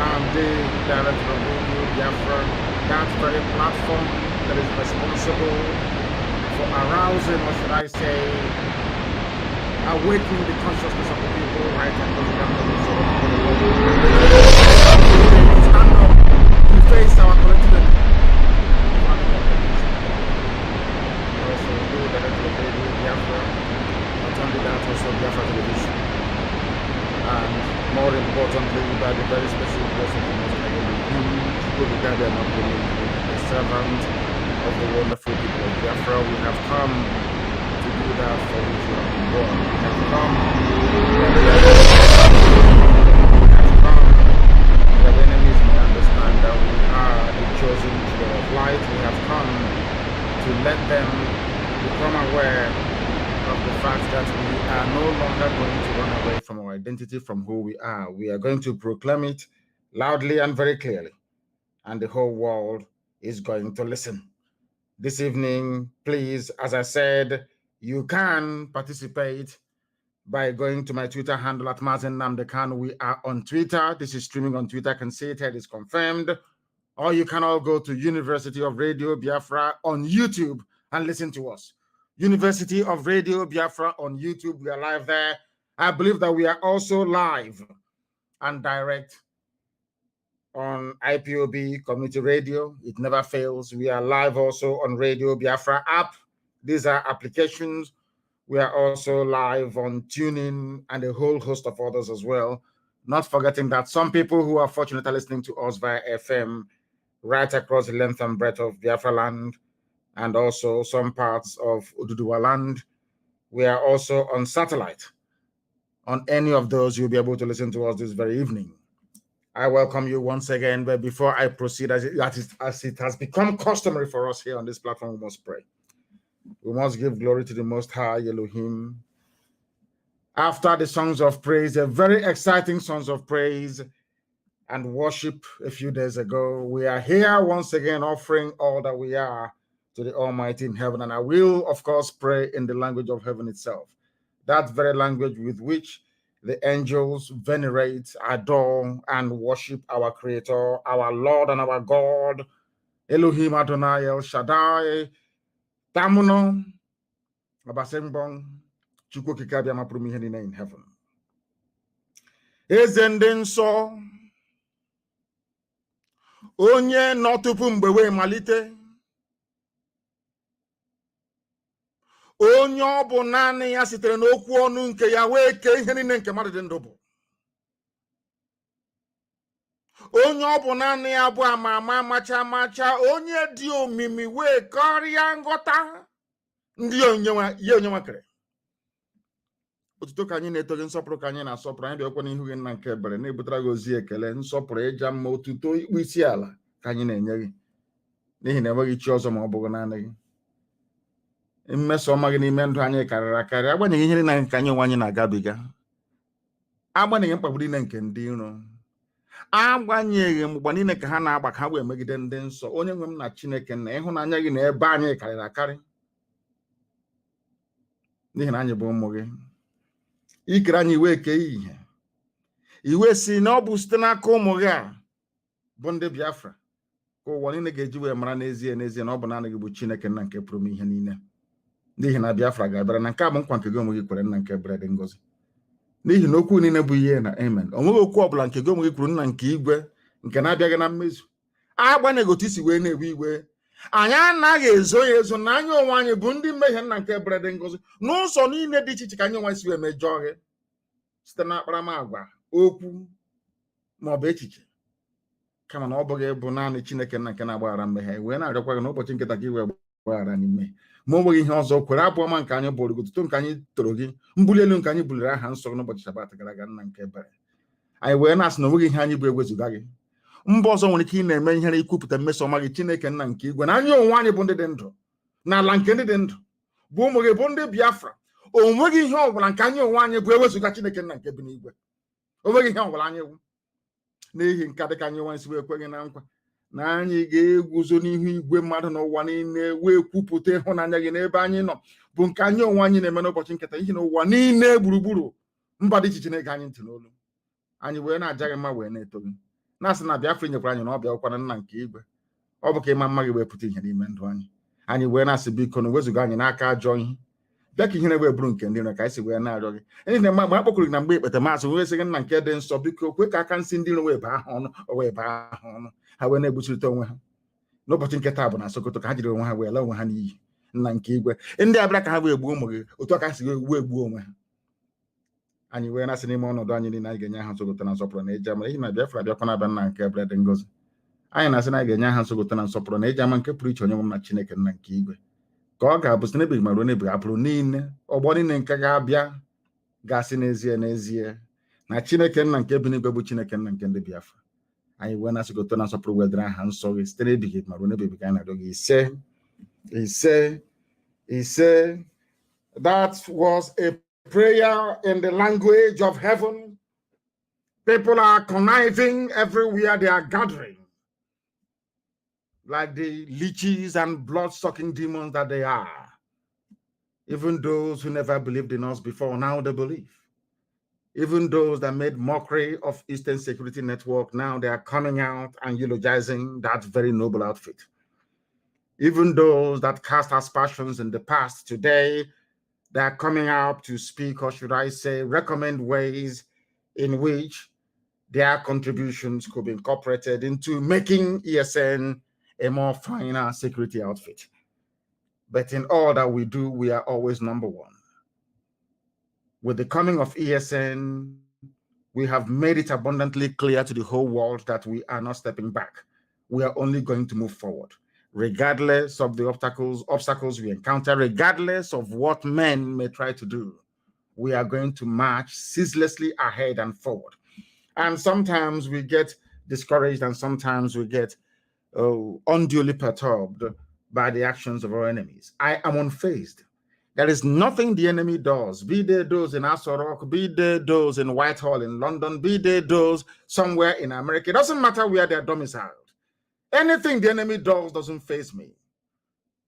I'm the director of Radio Biafra, that very platform that is responsible for arousing, or should I say, awakening the consciousness of the people right and left to face our collective enemy. We also do director of Radio Biafra, not only that, also Biafra television. And more importantly, by the very special grace of the Most High, the servant of the wonderful people of Biafra, we have come to do that for which we have been born. We have come that enemies may understand that we are the chosen children of light. We have come to let them become aware of the fact that we are no longer going to run away from our identity, from who we are. We are going to proclaim it loudly and very clearly, and the whole world is going to listen. This evening, please, as I said, you can participate by going to my Twitter handle at Mazi Nnamdi Kanu. We are on Twitter. This is streaming on Twitter. I can see it here. It's confirmed. Or you can all go to University of Radio Biafra on YouTube and listen to us. University of Radio Biafra on YouTube. We are live there. I believe that we are also live and direct on IPOB Community Radio. It never fails. We are live also on Radio Biafra app. These are applications. We are also live on TuneIn and a whole host of others as well. Not forgetting that some people who are fortunate are listening to us via FM right across the length and breadth of Biafra land, and also some parts of Oduduwa land. We are also on satellite. On any of those, you'll be able to listen to us this very evening. I welcome you once again, but before I proceed, as it has become customary for us here on this platform, we must pray. We must give glory to the Most High Elohim. After the songs of praise, a very exciting songs of praise and worship a few days ago, we are here once again offering all that we are to the Almighty in heaven. And I will, of course, pray in the language of heaven itself, that very language with which the angels venerate, adore, and worship our Creator, our Lord and our God, Elohim Adonai El Shaddai, Tamuno, Abasembong, Chukwukikabia Maprumihenine in heaven. Ezendenso, Onye Notupumbewe Malite, onye ọ bụ naanị ya sitere n'okwu ọnụ nke ya wee kee ihe niile nke mmadụ dị ndụ bụ. Onye ọ bụ naanị ya bụ ama amacha onye dị omimi wee karịa nghọta ndị onye nwa kere. Otuto ka anyị na-eto gị, nsọpụrụ ka anyị na-asọpụrụ, anyị dị okwe n'ihu gị nna nke ebere, na-ebutara gị ozi ekele, nsọpụrụ, ịja mma, otuto, ikpu isi ala ka anyị na-enye gị, n'ihi na enweghị chi ọzọ ma ọ bụghị naanị gị. Mmeso ọma gị n'ime ndụ anyị karịrị akarị, agbanyeghị ihe niile nke anyị onwe anyị na-agabiga, agbanyeghị mkpagbu niile nke ndị iro, agbanyeghị mgbe niile ka ha na-agba ka ha wee megide ndị nsọ. Onye nwe m na Chineke na ịhụnanya gị na ebe anyị karịrị akarị, n'ihi na anyị bụ ụmụ gị. Ikere anyị iwe eke ihe, iwe si na ọ bụ site n'aka ụmụ gị a bụ ndị Biafra ka ụwa niile ga-eji wee mara n'ezie n'ezie na ọ bụ naanị gị bụ Chineke nna nke pụrụ ihe niile. N'ihi na Biafra ga-abịara, na nke a bụ nkwa nke gị onwe gị kwere, nna nke ebere dị ngọzi. N'ihi na okwu niile bụ ihe na amen. O nweghị okwu ọbụla nke gị onwe gị kwuru, nna nke igwe, nke na-abịaghị na mmezu. Agbanyeghị otu isi wee na-ewe iwe, anyị anaghị ezo ya ezo na anyị onwe anyị bụ ndị mmehie, nna nke ebere dị ngọzi. N'ụzọ niile dị iche iche ka anyị onwe anyị si wee mejọọ gị, site na akparamagwa, okwu, ma ọ bụ echiche, kama na ọ bụghị bụ naanị Chineke nna nke na-agbaghara mmehie. Wee na-arịọkwa gị n'ụbọchị nketa ka iwe gbaghara anyị mmehie, ma ọ nweghị ihe ọzọ. Kwere abụ ọma nke anyị bụrụ gị, otuto nke anyị toro gị, mbuli elu nke anyị buliri aha nsọ n'ụbọchị Sabat gara aga, nna nke ebere. Anyị wee na-asị na onweghị ihe anyị bụ ewezuga gị. Mba ọzọ nwere ike ị na-eme ihere ikwupụta mmeso ọma gị, Chineke nna nke igwe, na anyị onwe anyị bụ ndị dị ndụ n'ala nke ndị dị ndụ, bụ ụmụ gị, bụ ndị Biafra. O nweghị ihe ọbụla nke anyị onwe anyị bụ ewezuga Chineke nna nke bi n'igwe. O nweghị ihe ọbụla anyị bụ. N'ihi nke dịka anyị onwe anyị si wee kweghị na nkwa na anyị ga-eguzo n'ihu igwe mmadụ n'ụwa niile wee kwupụta ịhụnanya gị n'ebe anyị nọ, bụ nke anyị onwe anyị na-eme n'ụbọchị nketa, ihi na ụwa niile gburugburu mba dị iche iche na-ege anyị ntị n'olu. Anyị wee na-aja gị mma, wee na-eto gị, na-asị na Biafra nyekwara anyị na ọ bịakwana nna nke igwe ọ bụ ka ịma mma gị wee pụta ihe n'ime ndụ anyị wee na-asị biko na wezuga anyị n'aka ajọ ihe bịa ka ihere wee bụrụ nke ndị iro ka anyị si wee na-arịọ gị ndị na mgbe a kpọkụrụ gị na mgbe ikpete maasị wee sị gị nna nke dị nsọ biko kwe ka aka nsị ndị iro wee baa ha ọnụ wee baa ha ọnụ ha wee na-egbuchirịta onwe ha n'ụbọchị nke taa bụ na Sokoto ka ha jiri onwe ha wee lee onwe ha n'iyi nna nke igwe ndị abịara ka ha wee gbuo ụmụ gị otu aka si wee gbuo onwe ha anyị wee na-asị n'ime ọnọdụ anyị niile anyị ga-enye ha nsọpụrụ na nsọpụrụ na eji ama n'ihi na Biafra bịakwa na-abịa nna nke ebere dị ngozi anyị na-asị na anyị ga-enye ha nsọpụrụ na nsọpụrụ na eji ama nke pụrụ iche onye nwe m na Chineke nna nke igwe ka ọ ga-abụ site n'ebeghị ma ruo n'ebeghị apụrụ niile ọgbọ niile nke ga-abịa ga-asị n'ezie n'ezie na Chineke nna nke bi n'igwe bụ Chineke nna nke ndị Biafra anyị wee na Sokoto na nsọpụrụ wedara aha nsọ gị site n'ebeghị ma ruo n'ebeghị ka anyị na-arịọ gị ise. That was a prayer in the language of heaven. People are conniving everywhere they are gathering, like the leeches and blood-sucking demons that they are. Even those who never believed in us before, now they believe. Even those that made mockery of Eastern Security Network, now they are coming out and eulogizing that very noble outfit. Even those that cast aspersions in the past, today, they are coming out to speak, or should I say, recommend ways in which their contributions could be incorporated into making ESN a more finer security outfit. But in all that we do, we are always number one. With the coming of ESN, we have made it abundantly clear to the whole world that we are not stepping back. We are only going to move forward, regardless of the obstacles we encounter, regardless of what men may try to do. We are going to march ceaselessly ahead and forward. And sometimes we get discouraged, and sometimes we get unduly perturbed by the actions of our enemies. I am unfazed. There is nothing the enemy does, be they those in Aso Rock, be they those in Whitehall in London, be they those somewhere in America. It doesn't matter where they're domiciled. Anything the enemy does doesn't faze me,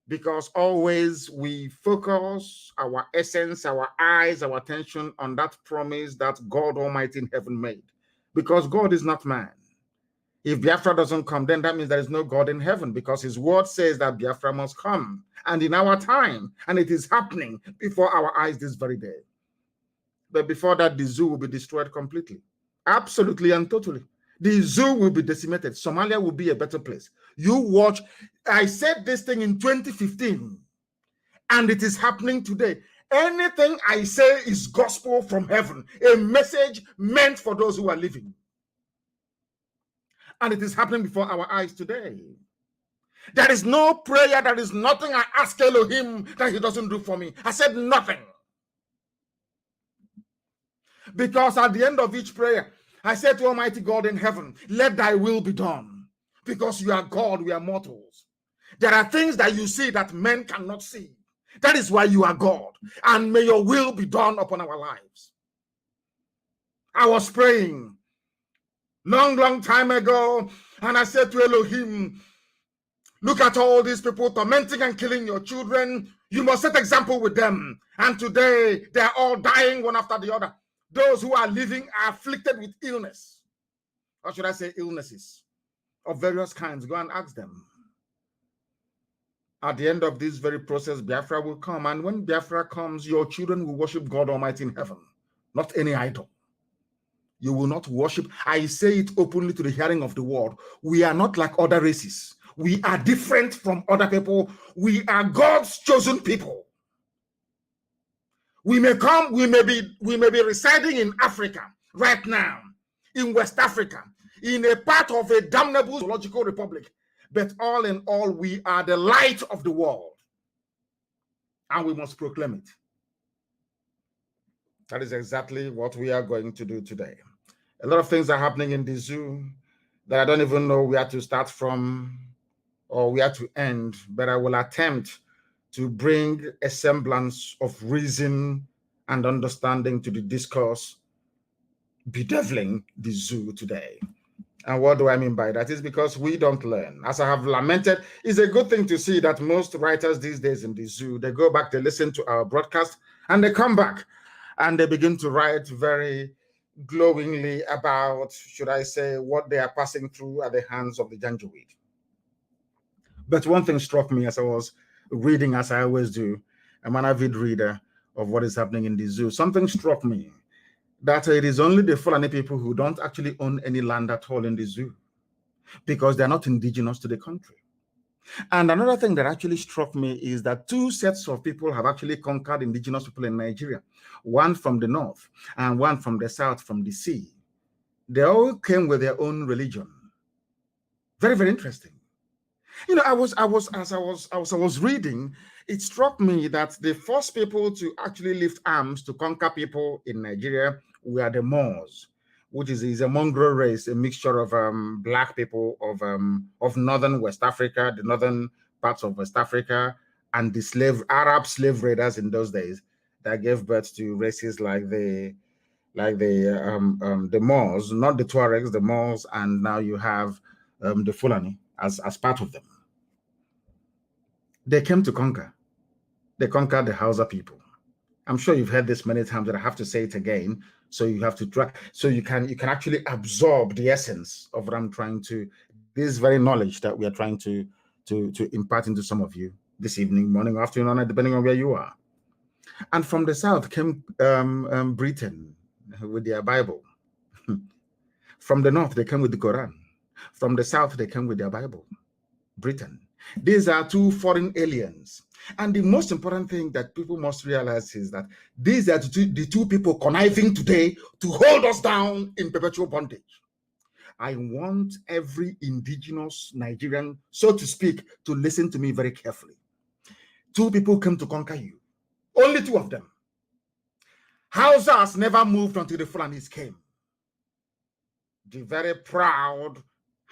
because always we focus our essence, our eyes, our attention on that promise that God Almighty in heaven made, because God is not man. If Biafra doesn't come, then that means there is no God in heaven, because his word says that Biafra must come, and in our time, and it is happening before our eyes this very day. But before that, the zoo will be destroyed completely, absolutely and totally. The zoo will be decimated. Somalia will be a better place. You watch. I said this thing in 2015, and it is happening today. Anything I say is gospel from heaven, a message meant for those who are living. And it is happening before our eyes today. There is no prayer, there is nothing I ask Elohim that he doesn't do for me. I said nothing. Because at the end of each prayer, I said to Almighty God in heaven, let thy will be done. Because you are God, we are mortals. There are things that you see that men cannot see. That is why you are God. And may your will be done upon our lives. I was praying long time ago, and I said to Elohim, look at all these people tormenting and killing your children. You must set example with them. And today, they are all dying one after the other. Those who are living are afflicted with illness. Or should I say illnesses of various kinds. Go and ask them. At the end of this very process, Biafra will come. And when Biafra comes, your children will worship God Almighty in heaven, not any idol. You will not worship. I say it openly to the hearing of the world. We are not like other races. We are different from other people. We are God's chosen people. We may come, we may be residing in Africa right now, in West Africa, in a part of a damnable zoological republic. But all in all, we are the light of the world. And we must proclaim it. That is exactly what we are going to do today. A lot of things are happening in the zoo that I don't even know where to start from or where to end, but I will attempt to bring a semblance of reason and understanding to the discourse bedeviling the zoo today. And what do I mean by that? Is because we don't learn. As I have lamented, it's a good thing to see that most writers these days in the zoo, they go back, they listen to our broadcast, and they come back and they begin to write very glowingly about, should I say, what they are passing through at the hands of the Janjaweed. But one thing struck me as I was reading, as I always do, I'm an avid reader of what is happening in the zoo. Something struck me that it is only the Fulani people who don't actually own any land at all in the zoo because they're not indigenous to the country. And another thing that actually struck me is that two sets of people have actually conquered indigenous people in Nigeria, one from the north and one from the south, from the sea. They all came with their own religion. Very, very interesting. You know, as I was reading, it struck me that the first people to actually lift arms to conquer people in Nigeria were the Moors, which is a mongrel race, a mixture of black people of northern West Africa, the northern parts of West Africa, and the Arab slave raiders in those days that gave birth to races like the Moors, not the Tuaregs, the Moors, and now you have the Fulani as part of them. They came to conquer. They conquered the Hausa people. I'm sure you've heard this many times, but I have to say it again. So you have to try, so you can actually absorb the essence of what I'm trying to, this very knowledge that we are trying to impart into some of you this evening, morning, afternoon, depending on where you are. And from the south came Britain with their Bible. From the north, they came with the Quran. From the south, they came with their Bible. Britain. These are two foreign aliens. And the most important thing that people must realize is that these are the two people conniving today to hold us down in perpetual bondage. I want every indigenous Nigerian, so to speak, to listen to me very carefully. Two people came to conquer you. Only two of them. Hausas never moved until the Fulanis came. The very proud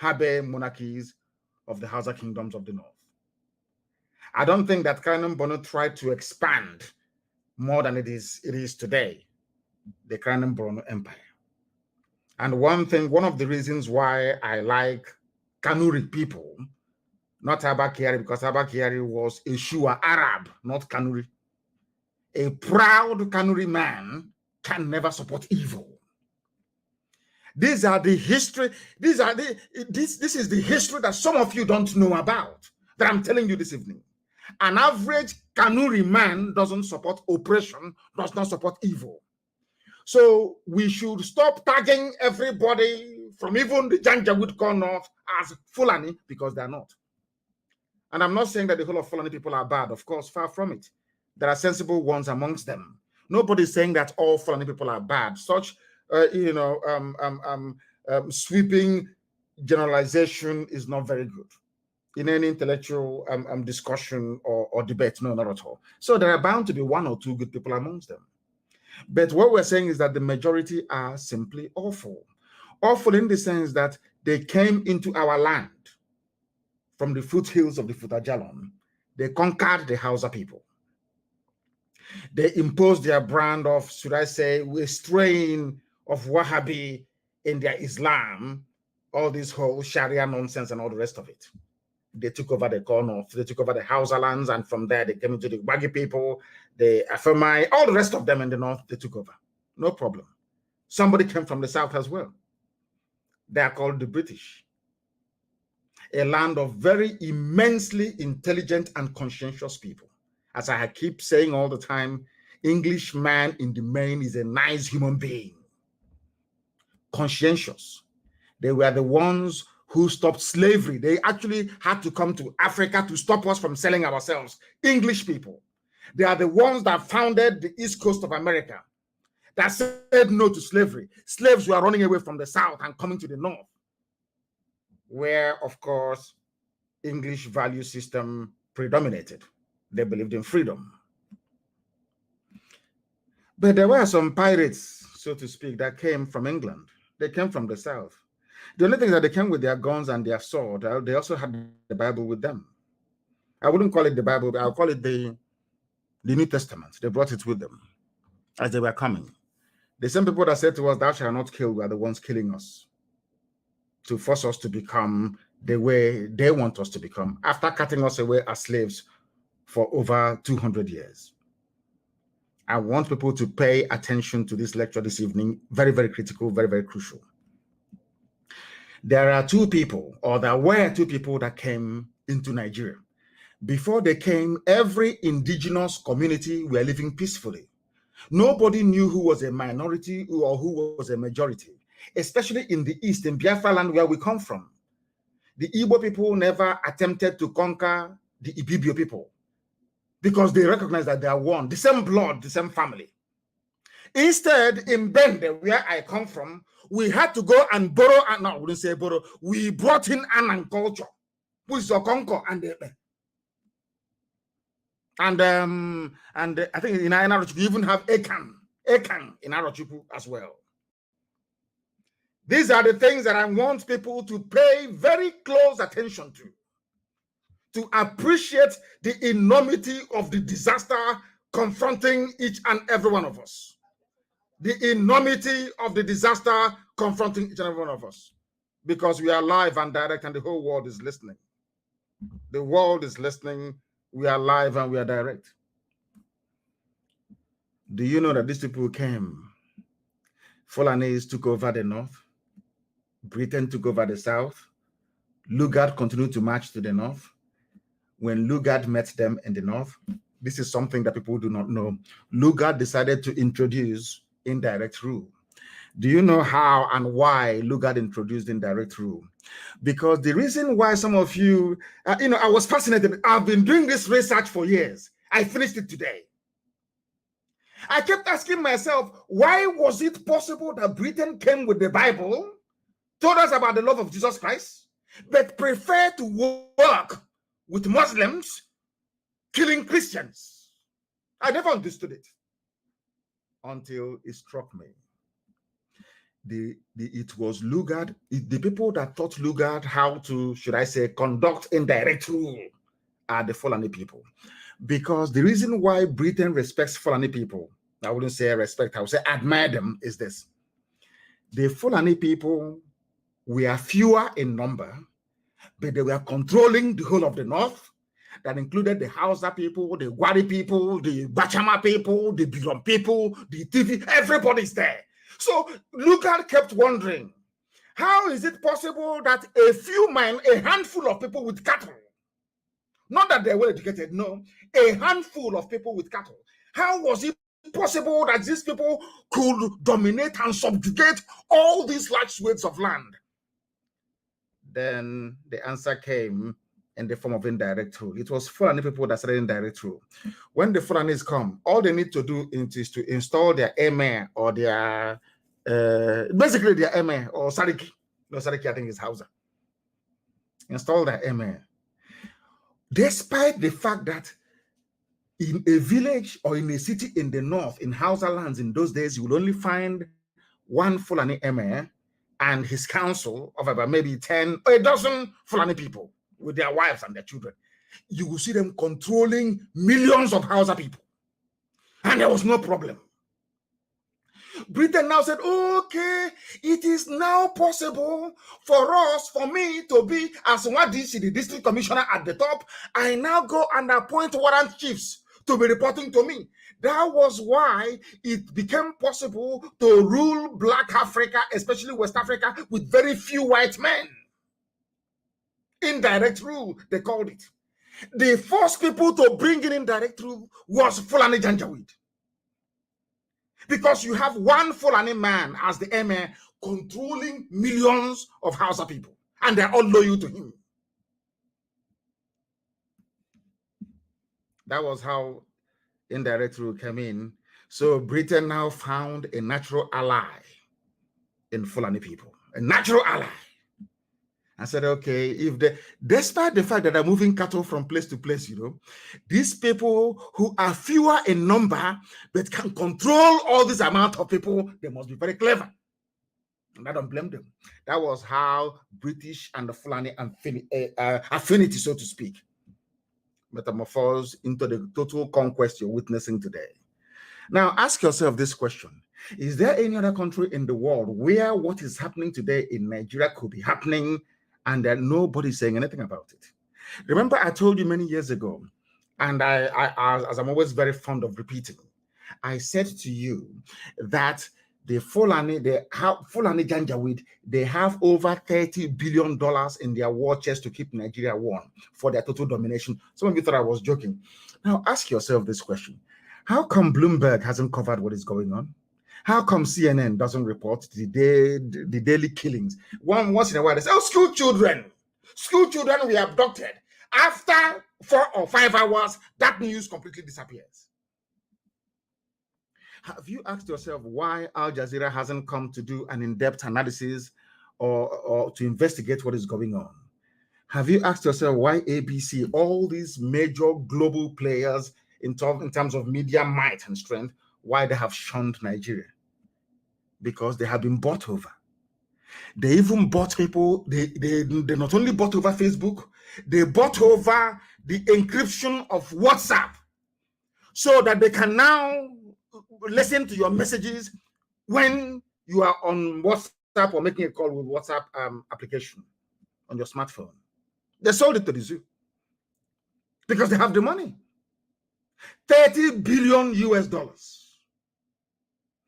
Habe monarchies of the Hausa kingdoms of the north. I don't think that Kanem Bono tried to expand more than it is today, the Kanem Bono Empire. And one of the reasons why I like Kanuri people, not Abakari, because Abakari was a Shua Arab, not Kanuri. A proud Kanuri man can never support evil. These are the history, this is the history that some of you don't know about, that I'm telling you this evening. An average Kanuri man doesn't support oppression, does not support evil. So we should stop tagging everybody from even the Janjaweed North as Fulani, because they're not. And I'm not saying that the whole of Fulani people are bad, of course, far from it. There are sensible ones amongst them. Nobody's saying that all Fulani people are bad. Such sweeping generalization is not very good in any intellectual discussion or debate. No, not at all. So there are bound to be one or two good people amongst them. But what we're saying is that the majority are simply awful. Awful in the sense that they came into our land from the foothills of the Futajalon. They conquered the Hausa people. They imposed their brand of, should I say, a strain of Wahhabi in their Islam, all this whole Sharia nonsense and all the rest of it. They took over the North, they took over the Hausa lands, and from there they came into the Wagi people, the Afamai, all the rest of them in the North, they took over. No problem. Somebody came from the South as well. They are called the British. A land of very immensely intelligent and conscientious people. As I keep saying all the time, Englishman in the main is a nice human being. Conscientious. They were the ones who stopped slavery. They actually had to come to Africa to stop us from selling ourselves. English people. They are the ones that founded the East Coast of America, that said no to slavery. Slaves were running away from the South and coming to the North, where, of course, English value system predominated. They believed in freedom. But there were some pirates, so to speak, that came from England. They came from the South. The only thing that they came with their guns and their sword, they also had the Bible with them. I wouldn't call it the Bible, but I'll call it the New Testament. They brought it with them as they were coming. The same people that said to us, "Thou shalt not kill," were the ones killing us to force us to become the way they want us to become, after cutting us away as slaves for over 200 years. I want people to pay attention to this lecture this evening. Very, very critical, very, very crucial. There are two people, or there were two people that came into Nigeria. Before they came, every indigenous community were living peacefully. Nobody knew who was a minority or who was a majority, especially in the East, in Biafra land where we come from. The Igbo people never attempted to conquer the Ibibio people because they recognize that they are one, the same blood, the same family. Instead, in Bende, where I come from, we had to go and borrow, and no, we didn't say borrow, we brought in Anan culture, which is Okonko and I think in Arochukwu we even have Ekan in Arochukwu as well. These are the things that I want people to pay very close attention to appreciate the enormity of the disaster confronting each and every one of us. The enormity of the disaster confronting each and every one of us. Because we are live and direct and the whole world is listening. The world is listening. We are live and we are direct. Do you know that these people came? Fulanese took over the north. Britain took over the south. Lugard continued to march to the north. When Lugard met them in the north, this is something that people do not know. Lugard decided to introduce indirect rule. Do you know how and why Lugard introduced indirect rule? Because the reason why some of you, I was fascinated. I've been doing this research for years. I finished it today. I kept asking myself, why was it possible that Britain came with the Bible, told us about the love of Jesus Christ, but preferred to work with Muslims, killing Christians? I never understood it until it struck me. It was Lugard, the people that taught Lugard how to, should I say, conduct indirect rule are the Fulani people. Because the reason why Britain respects Fulani people, I wouldn't say respect, I would say admire them, is this. The Fulani people were fewer in number, but they were controlling the whole of the north. That included the Hausa people, the Gwari people, the Bachama people, the Birom people, the TV, everybody's there. So Lugard kept wondering, how is it possible that a handful of people with cattle, not that they were educated, no, a handful of people with cattle, how was it possible that these people could dominate and subjugate all these large swathes of land? Then the answer came in the form of indirect rule. It was Fulani people that started indirect rule. When the Fulanis come, all they need to do is to install their emir or their, basically their emir or Sariki. No, Sariki I think is Hausa. Install their emir. Despite the fact that in a village or in a city in the north, in Hausa lands in those days, you would only find one Fulani emir and his council of about maybe 10 or a dozen Fulani people with their wives and their children. You will see them controlling millions of Hausa people. And there was no problem. Britain now said, okay, it is now possible for me to be, as Wadisi, the district commissioner at the top, I now go and appoint warrant chiefs to be reporting to me. That was why it became possible to rule Black Africa, especially West Africa, with very few white men. Indirect rule, they called it. The first people to bring in indirect rule was Fulani Janjaweed. Because you have one Fulani man as the emir controlling millions of Hausa people, and they're all loyal to him. That was how indirect rule came in. So Britain now found a natural ally in Fulani people, a natural ally. I said, okay, despite the fact that they're moving cattle from place to place, these people who are fewer in number, but can control all this amount of people, they must be very clever. And I don't blame them. That was how British and the Fulani affinity, so to speak, metamorphosed into the total conquest you're witnessing today. Now, ask yourself this question. Is there any other country in the world where what is happening today in Nigeria could be happening and that nobody's saying anything about it? Remember, I told you many years ago, and as I'm always very fond of repeating, I said to you that the Fulani Janjaweed, they have over $30 billion in their war chest to keep Nigeria warm for their total domination. Some of you thought I was joking. Now ask yourself this question. How come Bloomberg hasn't covered what is going on? How come CNN doesn't report the daily killings? Once in a while, they say, oh, school children were abducted. After 4 or 5 hours, that news completely disappears. Have you asked yourself why Al Jazeera hasn't come to do an in-depth analysis or to investigate what is going on? Have you asked yourself why ABC, all these major global players in terms of media might and strength, why they have shunned Nigeria? Because they have been bought over. They even bought people, they not only bought over Facebook, they bought over the encryption of WhatsApp so that they can now listen to your messages when you are on WhatsApp or making a call with WhatsApp application on your smartphone. They sold it to the zoo because they have the money. $30 billion US.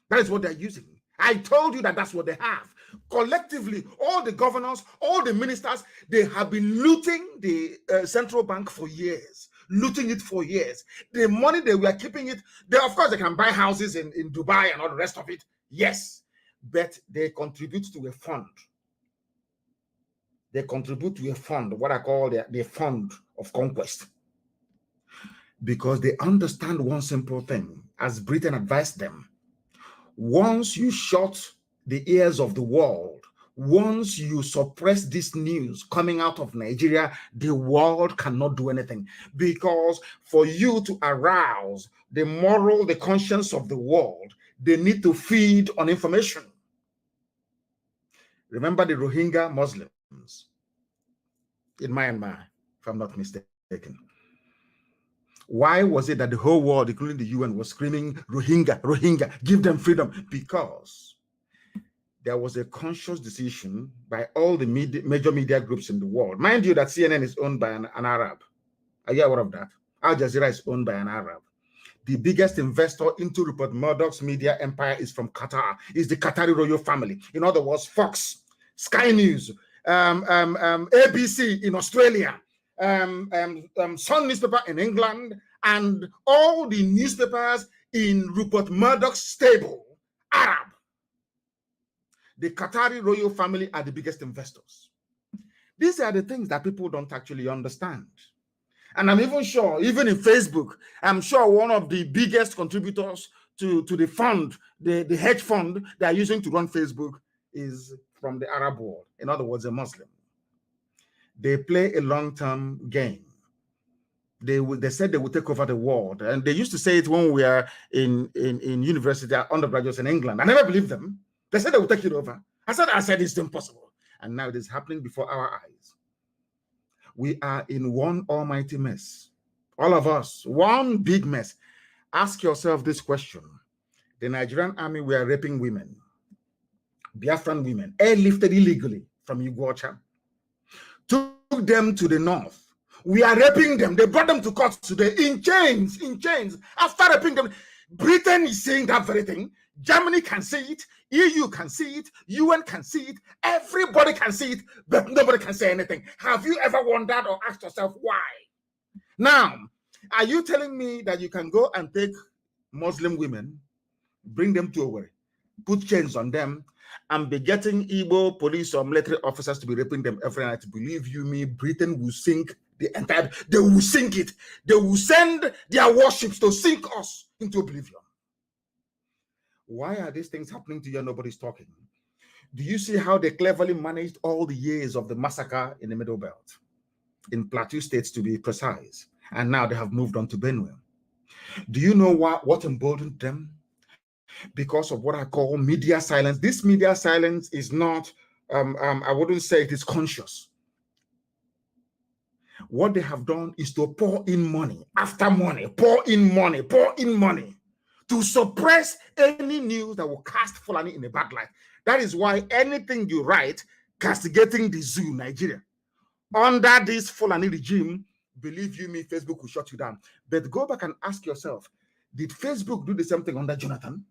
That is what they're using. I told you that that's what they have. Collectively, all the governors, all the ministers, they have been looting the central bank for years. Looting it for years. The money they were keeping it, of course they can buy houses in Dubai and all the rest of it. Yes, but they contribute to a fund. They contribute to a fund, what I call the fund of conquest. Because they understand one simple thing, as Britain advised them. Once you shut the ears of the world, once you suppress this news coming out of Nigeria, the world cannot do anything. Because for you to arouse the conscience of the world, they need to feed on information. Remember the Rohingya Muslims in Myanmar, if I'm not mistaken. Why was it that the whole world, including the UN, was screaming, Rohingya, Rohingya, give them freedom? Because there was a conscious decision by all the major media groups in the world. Mind you that CNN is owned by an Arab. Are you aware of that? Al Jazeera is owned by an Arab. The biggest investor into Rupert Murdoch's media empire is from Qatar. It's the Qatari royal family. In other words, Fox, Sky News, ABC in Australia, Sun newspaper in England, and all the newspapers in Rupert Murdoch's stable, Arab. The Qatari royal family are the biggest investors. These are the things that people don't actually understand. And I'm even sure, even in Facebook, I'm sure one of the biggest contributors to the fund, the hedge fund they are using to run Facebook is from the Arab world. In other words, a Muslim. They play a long-term game. They said they would take over the world. And they used to say it when we were in university, undergraduates in England. I never believed them. They said they would take it over. I said it's impossible. And now it is happening before our eyes. We are in one almighty mess. All of us, one big mess. Ask yourself this question. The Nigerian army were raping women, Biafran women, airlifted illegally from Iguacha, took them to the north. We are raping them. They brought them to court today in chains, After raping them, Britain is saying that very thing. Germany can see it. EU can see it. UN can see it. Everybody can see it, but nobody can say anything. Have you ever wondered or asked yourself why? Now, are you telling me that you can go and take Muslim women, bring them to Owerri, put chains on them, and be getting Igbo police or military officers to be raping them every night? Believe you me, Britain will sink the entire, they will sink it. They will send their warships to sink us into oblivion. Why are these things happening to you and nobody's talking? Do you see how they cleverly managed all the years of the massacre in the Middle Belt, in Plateau states to be precise, and now they have moved on to Benue? Do you know what emboldened them? Because of what I call media silence. This media silence is not, I wouldn't say it is conscious. What they have done is to pour in money after money, pour in money to suppress any news that will cast Fulani in a bad light. That is why anything you write castigating the zoo, Nigeria, under this Fulani regime, believe you me, Facebook will shut you down. But go back and ask yourself, Did Facebook do the same thing under Jonathan?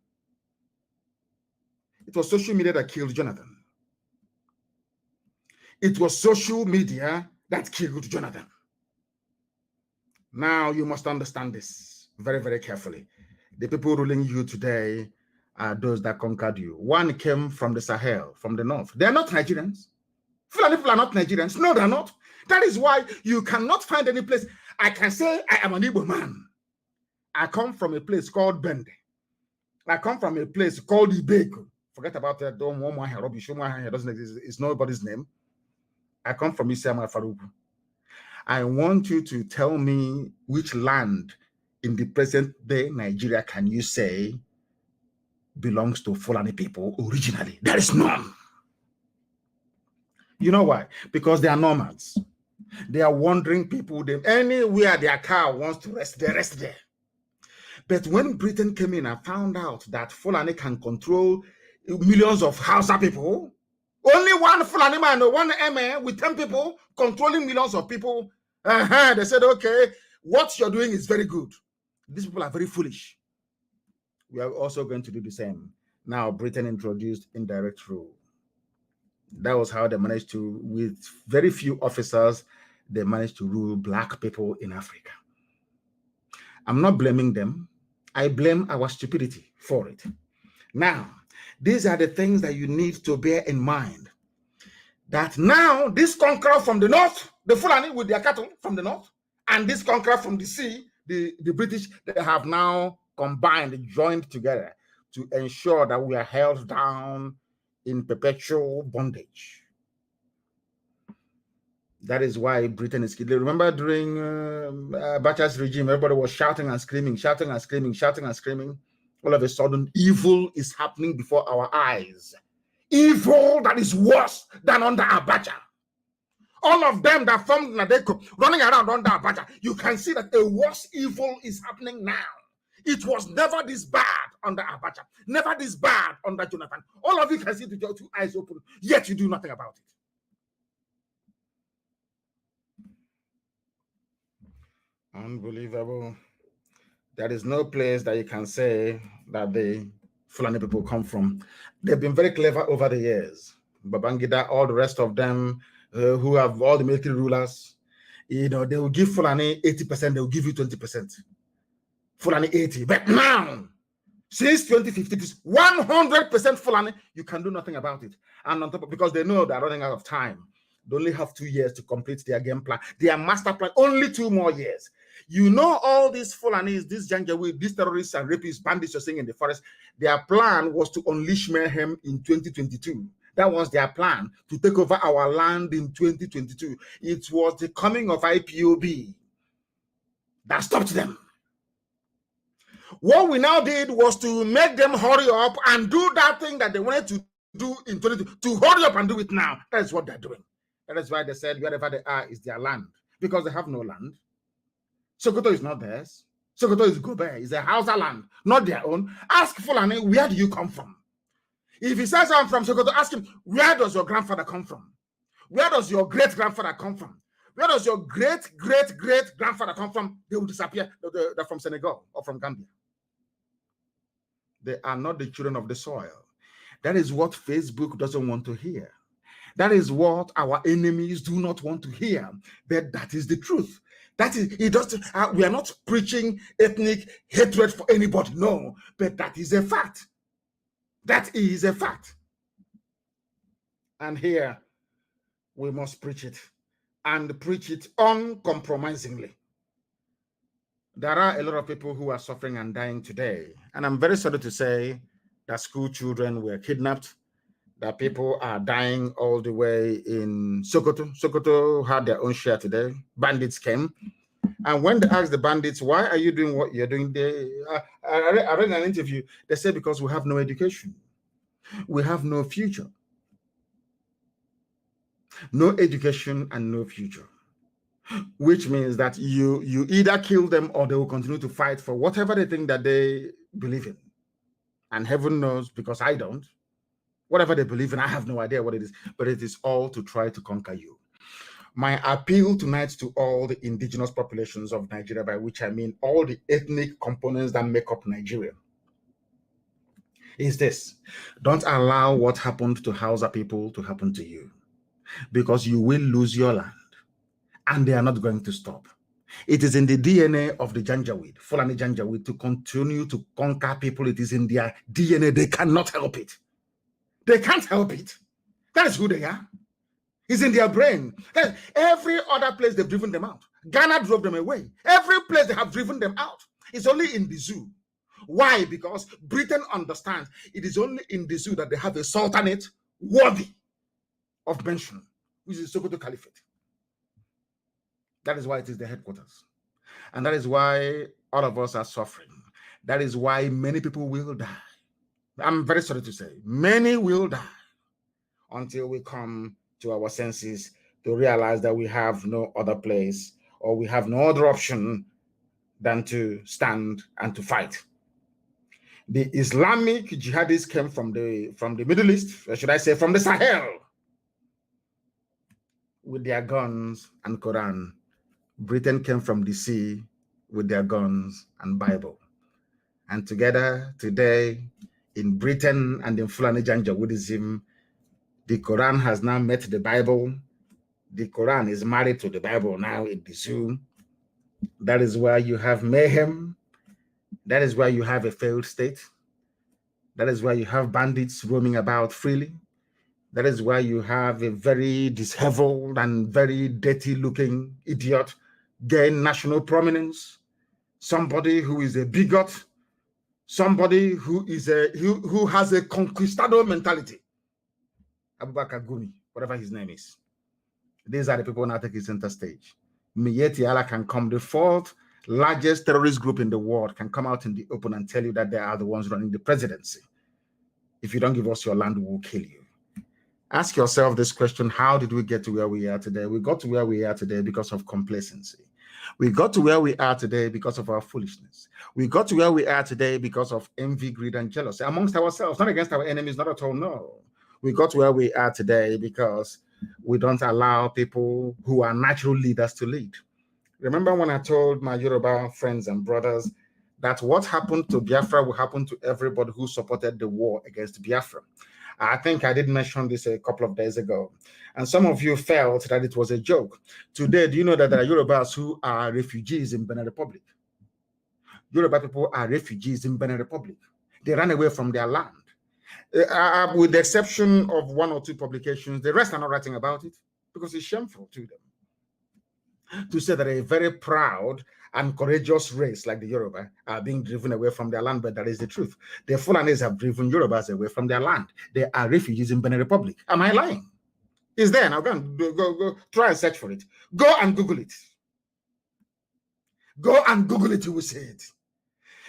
It was social media that killed Jonathan. It was social media that killed Jonathan. Now you must understand this very, very carefully. The people ruling you today are those that conquered you. One came from the Sahel, from the north. They are not Nigerians. Fulani people are not Nigerians. No, they're not. That is why you cannot find any place. I can say I am an Igbo man. I come from a place called Bende. I come from a place called Ibeko. Forget about that. Don't want my Robbie. Show my hair doesn't exist. It's nobody's name. I come from Isiama Faruku. I want you to tell me which land in the present day Nigeria can you say belongs to Fulani people originally? There is none. You know why? Because they are nomads. They are wandering people. Anywhere their car wants to rest, they rest there. But when Britain came in and found out that Fulani can control millions of Hausa people, only one Fulani man, one MA with 10 people controlling millions of people, they said, okay, what you're doing is very good. These people are very foolish. We are also going to do the same. Now, Britain introduced indirect rule. That was how they managed to, with very few officers, they managed to rule black people in Africa. I'm not blaming them. I blame our stupidity for it. Now, these are the things that you need to bear in mind. That now, this conqueror from the north, the Fulani with their cattle from the north, and this conqueror from the sea, the British, they have now combined, joined together to ensure that we are held down in perpetual bondage. That is why Britain is killing. Remember during Abacha's regime, everybody was shouting and screaming, shouting and screaming, shouting and screaming. All of a sudden, evil is happening before our eyes. Evil that is worse than under Abacha. All of them that formed Nadeko running around under Abacha, you can see that a worse evil is happening now. It was never this bad under Abacha, never this bad under Jonathan. All of you can see with your two eyes open, yet you do nothing about it. Unbelievable. There is no place that you can say that the Fulani people come from. They've been very clever over the years. Babangida, all the rest of them who have all the military rulers, you know, they will give Fulani 80%, they will give you 20%. Fulani 80. But now, since 2015, 100% Fulani, you can do nothing about it. And on top of, because they know they're running out of time. They only have 2 years to complete their game plan, their master plan, only 2 more years. You know, all these Fulanis, these Janjaweed, these terrorists and rapists, bandits you're seeing in the forest, their plan was to unleash mayhem in 2022. That was their plan, to take over our land in 2022. It was the coming of IPOB that stopped them. What we now did was to make them hurry up and do that thing that they wanted to do in 2022, to hurry up and do it now. That is what they're doing. That is why they said wherever they are is their land, because they have no land. Sokoto is not theirs. Sokoto is Gobe. It's a Hausa land, not their own. Ask Fulani, where do you come from? If he says I'm from Sokoto, ask him, where does your grandfather come from? Where does your great-grandfather come from? Where does your great-great-great-grandfather come from? They will disappear. They're from Senegal or from Gambia. They are not the children of the soil. That is what Facebook doesn't want to hear. That is what our enemies do not want to hear. But that is the truth. That is, it doesn't. We are not preaching ethnic hatred for anybody. No, but that is a fact. That is a fact. And here we must preach it, and preach it uncompromisingly. There are a lot of people who are suffering and dying today. And I'm very sorry to say that school children were kidnapped, that people are dying all the way in Sokoto. Sokoto had their own share today. Bandits came. And when they asked the bandits, why are you doing what you're doing? I read an interview. They said, because we have no education. We have no future. No education and no future. Which means that you either kill them or they will continue to fight for whatever they think that they believe in. And heaven knows, because I don't. Whatever they believe in, I have no idea what it is. But it is all to try to conquer you. My appeal tonight to all the indigenous populations of Nigeria, by which I mean all the ethnic components that make up Nigeria, is this: don't allow what happened to Hausa people to happen to you, because you will lose your land and they are not going to stop. It is in the DNA of the Janjaweed, Fulani Janjaweed, to continue to conquer people. It is in their DNA. They cannot help it. They can't help it. That is who they are. It's in their brain. Every other place they've driven them out. Ghana drove them away. Every place they have driven them out. It's only in the zoo. Why? Because Britain understands it is only in the zoo that they have a sultanate worthy of mention, which is Sokoto Caliphate. That is why it is the headquarters. And that is why all of us are suffering. That is why many people will die. I'm very sorry to say, many will die until we come to our senses to realize that we have no other place, or we have no other option than to stand and to fight. The Islamic jihadists came from the Middle East, or should I say from the Sahel, with their guns and Quran. Britain came from the sea with their guns and Bible. And together today, in Britain and in Fulani Janjaweedism, the Quran has now met the Bible. The Quran is married to the Bible now in the zoo. That is why you have mayhem. That is why you have a failed state. That is why you have bandits roaming about freely. That is why you have a very disheveled and very dirty-looking idiot gain national prominence. Somebody who is a bigot. Somebody who is who has a conquistador mentality. Abubakar Gumi, whatever his name is. These are the people now taking center stage. Miyetti Allah can come, the fourth largest terrorist group in the world, can come out in the open and tell you that they are the ones running the presidency. If you don't give us your land, we will kill you. Ask yourself this question: how did we get to where we are today? We got to where we are today because of complacency. We got to where we are today because of our foolishness. We got to where we are today because of envy, greed, and jealousy amongst ourselves, not against our enemies, not at all, no. We got to where we are today because we don't allow people who are natural leaders to lead. Remember when I told my Yoruba friends and brothers that what happened to Biafra will happen to everybody who supported the war against Biafra? I think I did mention this a couple of days ago. And some of you felt that it was a joke. Today, do you know that there are Yorubas who are refugees in Benin Republic? Yoruba people are refugees in Benin Republic. They ran away from their land. With the exception of one or two publications, the rest are not writing about it because it's shameful to them to say that a very proud and courageous race like the Yoruba are being driven away from their land, but that is the truth. The Fulanis have driven Yorubas away from their land. They are refugees in Benin Republic. Am I lying? It's there. Now go try and search for it. Go and Google it. Go and Google it, you will see it.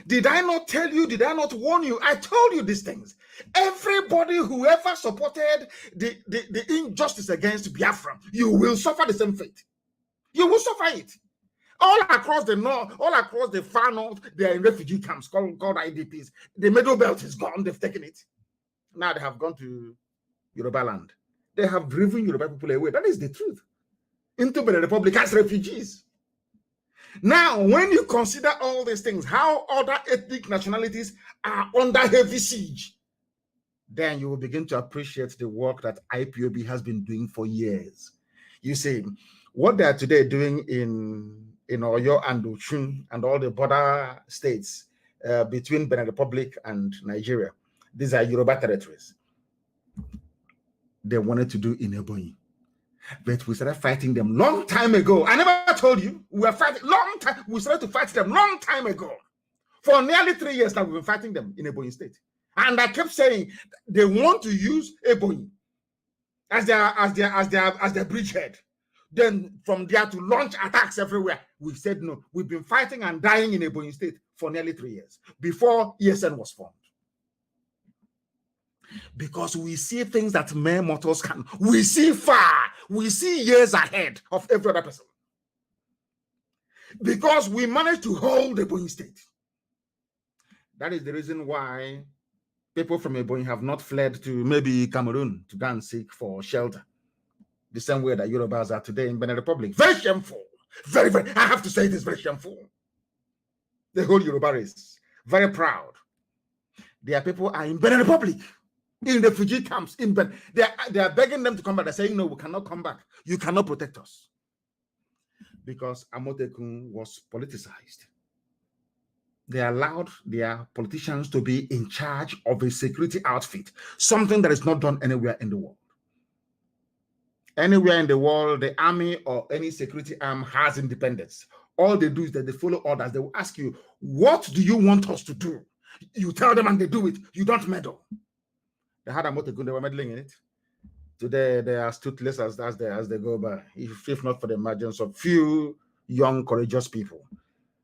Did I not tell you? Did I not warn you? I told you these things. Everybody who ever supported the injustice against Biafra, you will suffer the same fate. You will suffer it. All across the north, all across the far north, they are in refugee camps called IDPs. The middle belt is gone. They've taken it. Now they have gone to Yoruba land. They have driven Yoruba people away. That is the truth. Into the Republic as refugees. Now, when you consider all these things, how other ethnic nationalities are under heavy siege, then you will begin to appreciate the work that IPOB has been doing for years. You see, what they are today doing in Oyo and Oshun and all the border states between Benin Republic and Nigeria, these are Yoruba territories. They wanted to do in Ebonyi. But we started fighting them long time ago. I never told you. We were fighting long time. We started to fight them long time ago. For nearly 3 years now, we've been fighting them in Ebonyi State. And I kept saying they want to use Ebonyi as their bridgehead. Then from there to launch attacks everywhere. We said no. We've been fighting and dying in Ebonyi State for nearly 3 years before ESN was formed. Because we see things that mere mortals can. We see far. We see years ahead of every other person. Because we managed to hold Ebonyi State. That is the reason why people from Ebonyi have not fled to maybe Cameroon to go and seek for shelter. the same way that Yorubas are today in Benin Republic. Very shameful. Very, very, I have to say it is very shameful. The whole Yoruba race, very proud. Their people are in Benin Republic, in refugee camps in Benin. They are begging them to come back. They're saying, no, we cannot come back. You cannot protect us. Because Amotekun was politicized. They allowed their politicians to be in charge of a security outfit, something that is not done anywhere in the world. Anywhere in the world, the army or any security arm has independence. All they do is that they follow orders. They will ask you, what do you want us to do? You tell them and they do it. You don't meddle. They had Amotekun, they were meddling in it. Today, they are toothless as they go by, if not for the emergence of few young, courageous people.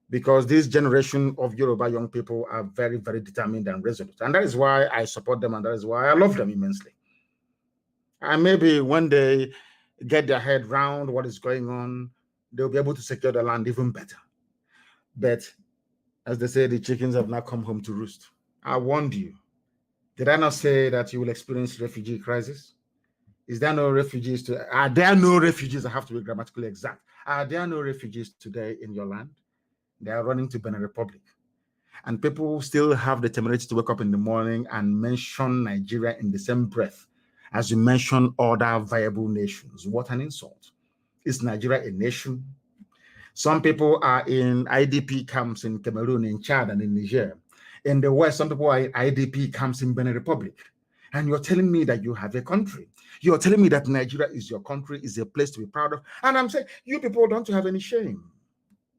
Because this generation of Yoruba young people are very, very determined and resolute. And that is why I support them, and that is why I love them immensely. And maybe when they get their head round what is going on, they'll be able to secure the land even better. But as they say, the chickens have not come home to roost. I warned you. Did I not say that you will experience refugee crisis? Is there no refugees? Are there no refugees? I have to be grammatically exact. Are there no refugees today in your land? They are running to Benin Republic. And people still have the temerity to wake up in the morning and mention Nigeria in the same breath as you mention other viable nations. What an insult. Is Nigeria a nation? Some people are in IDP camps in Cameroon, in Chad, and in Niger. In the West, some people are in IDP camps in Benin Republic. And you're telling me that you have a country. You're telling me that Nigeria is your country, is a place to be proud of. And I'm saying, you people don't have any shame.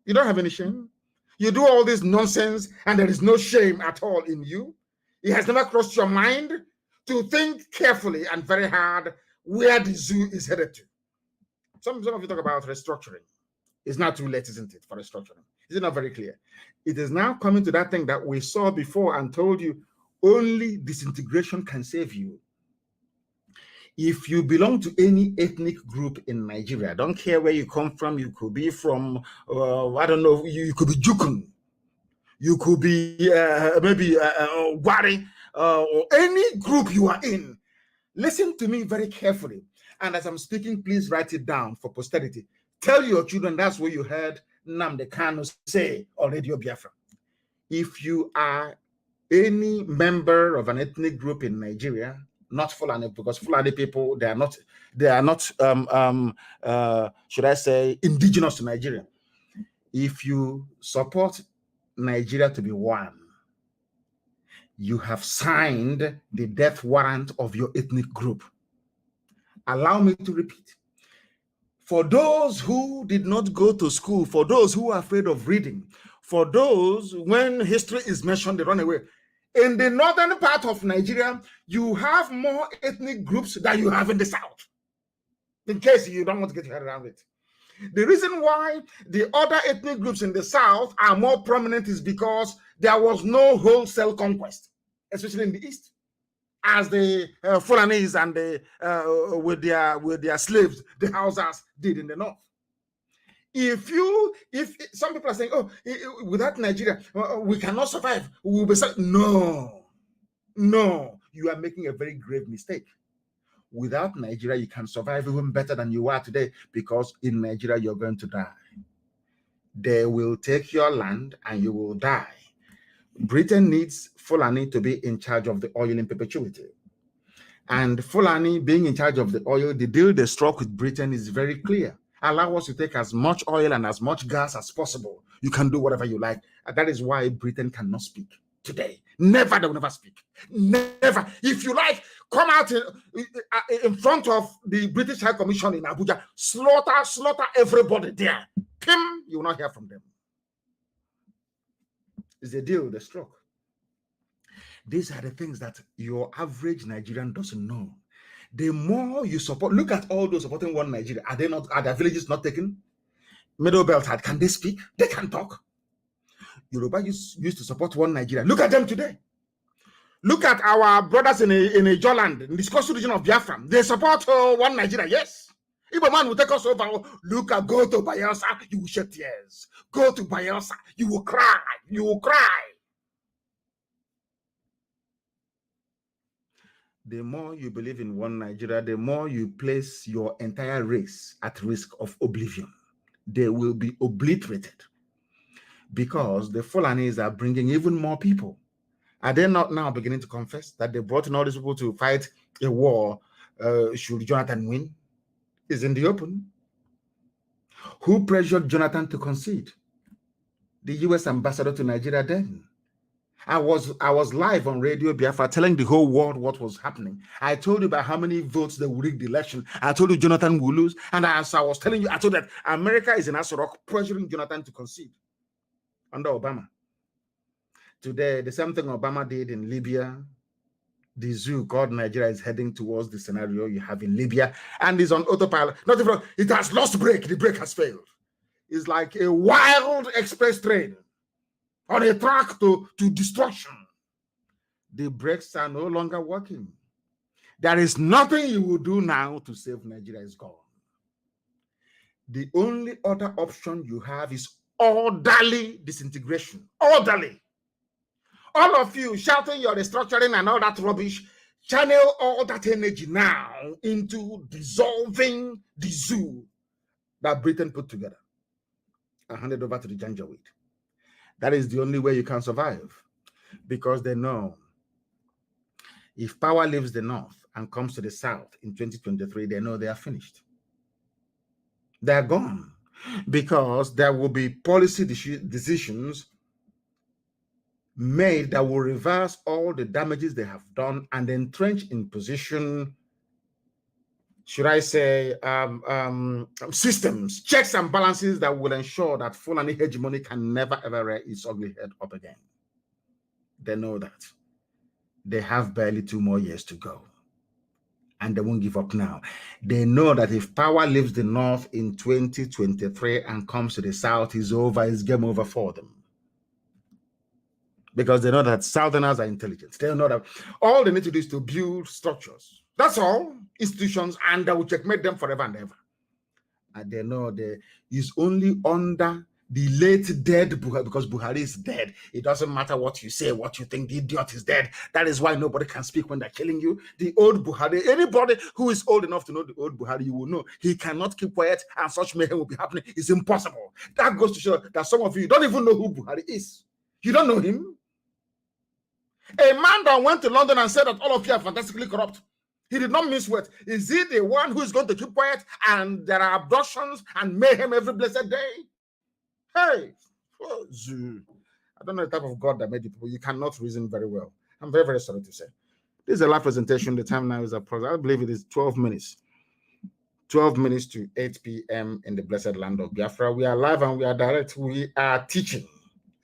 You don't have any shame. You do all this nonsense and there is no shame at all in you. It has never crossed your mind to think carefully and very hard where the zoo is headed to. Some of you talk about restructuring. It's not too late, isn't it, for restructuring? Is it not very clear? It is now coming to that thing that we saw before and told you only disintegration can save you. If you belong to any ethnic group in Nigeria, I don't care where you come from, you could be from, I don't know, you could be Jukun, you could be maybe Wari, or any group you are in. Listen to me very carefully. And as I'm speaking, please write it down for posterity. Tell your children that's what you heard Nnamdi Kanu say on Radio Biafra. If you are any member of an ethnic group in Nigeria, not Fulani, because Fulani people, they are not should I say, indigenous to Nigeria. If you support Nigeria to be one, you have signed the death warrant of your ethnic group. Allow me to repeat. For those who did not go to school, for those who are afraid of reading, for those when history is mentioned, they run away. In the northern part of Nigeria, you have more ethnic groups than you have in the south. In case you don't want to get your head around it. The reason why the other ethnic groups in the south are more prominent is because there was no wholesale conquest, especially in the east, as the Fulanis and the with their slaves, the Hausas did in the north. If some people are saying, oh, without Nigeria, we cannot survive, we will be no, you are making a very grave mistake. Without Nigeria, you can survive even better than you are today, because in Nigeria, you're going to die. They will take your land and you will die. Britain needs Fulani to be in charge of the oil in perpetuity. And Fulani being in charge of the oil, the deal they struck with Britain is very clear. Allow us to take as much oil and as much gas as possible. You can do whatever you like. And that is why Britain cannot speak today. Never, they will never speak. Never. If you like, come out in front of the British High Commission in Abuja, slaughter everybody there. Pim, you will not hear from them. It's a deal they struck. These are the things that your average Nigerian doesn't know. The more you support, look at all those supporting one Nigeria. Are their villages not taken? Middle Belt, can they speak? They can talk. Yoruba used to support one Nigeria. Look at them today. Look at our brothers in a Joland, in the coastal region of Biafra. They support one Nigeria, yes. If a man will take us over, go to Bayelsa, you will shed tears. Go to Bayelsa, you will cry. You will cry. the more you believe in one Nigeria, the more you place your entire race at risk of oblivion. They will be obliterated because the Fulanis are bringing even more people. Are they not now beginning to confess that they brought in all these people to fight a war should Jonathan win? Is in the open. Who pressured Jonathan to concede? The US ambassador to Nigeria then. I was live on Radio Biafra telling the whole world what was happening. I told you about how many votes they will rig the election. I told you Jonathan will lose. And as I was telling you, I told that America is in Aso Rock pressuring Jonathan to concede under Obama. Today, the same thing Obama did in Libya. The zoo called Nigeria is heading towards the scenario you have in Libya and is on autopilot. Not even, it has lost brake. The brake has failed. It's like a wild express train on a track to destruction. The brakes are no longer working. There is nothing you will do now to save Nigeria. Is gone. The only other option you have is orderly disintegration. Orderly. All of you shouting your restructuring and all that rubbish, channel all that energy now into dissolving the zoo that Britain put together and hand it over to the Janjaweed. That is the only way you can survive, because they know if power leaves the north and comes to the south in 2023, they know they are finished. They are gone, because there will be policy decisions made that will reverse all the damages they have done and entrench in position, should I say, systems, checks and balances that will ensure that Fulani hegemony can never ever rear its ugly head up again. They know that. They have barely 2 more years to go. And they won't give up now. They know that if power leaves the north in 2023 and comes to the south, it's over, it's game over for them. Because they know that Southerners are intelligent. They know that all they need to do is to build structures. That's all. Institutions, and they will checkmate them forever and ever. And they know that it's only under the late dead Buhari, because Buhari is dead. It doesn't matter what you say, what you think, the idiot is dead. That is why nobody can speak when they're killing you. The old Buhari, anybody who is old enough to know the old Buhari, you will know he cannot keep quiet and such mayhem will be happening. It's impossible. That goes to show that some of you don't even know who Buhari is. You don't know him. A man that went to London and said that all of you are fantastically corrupt. He did not miss words. Is he the one who is going to keep quiet and there are abductions and mayhem every blessed day? Hey, I don't know the type of God that made you people. You cannot reason very well. I'm very, very sorry to say. This is a live presentation. The time now is approximately, I believe it is 12 minutes. 12 minutes to 8 p.m. in the blessed land of Biafra. We are live and we are direct. We are teaching.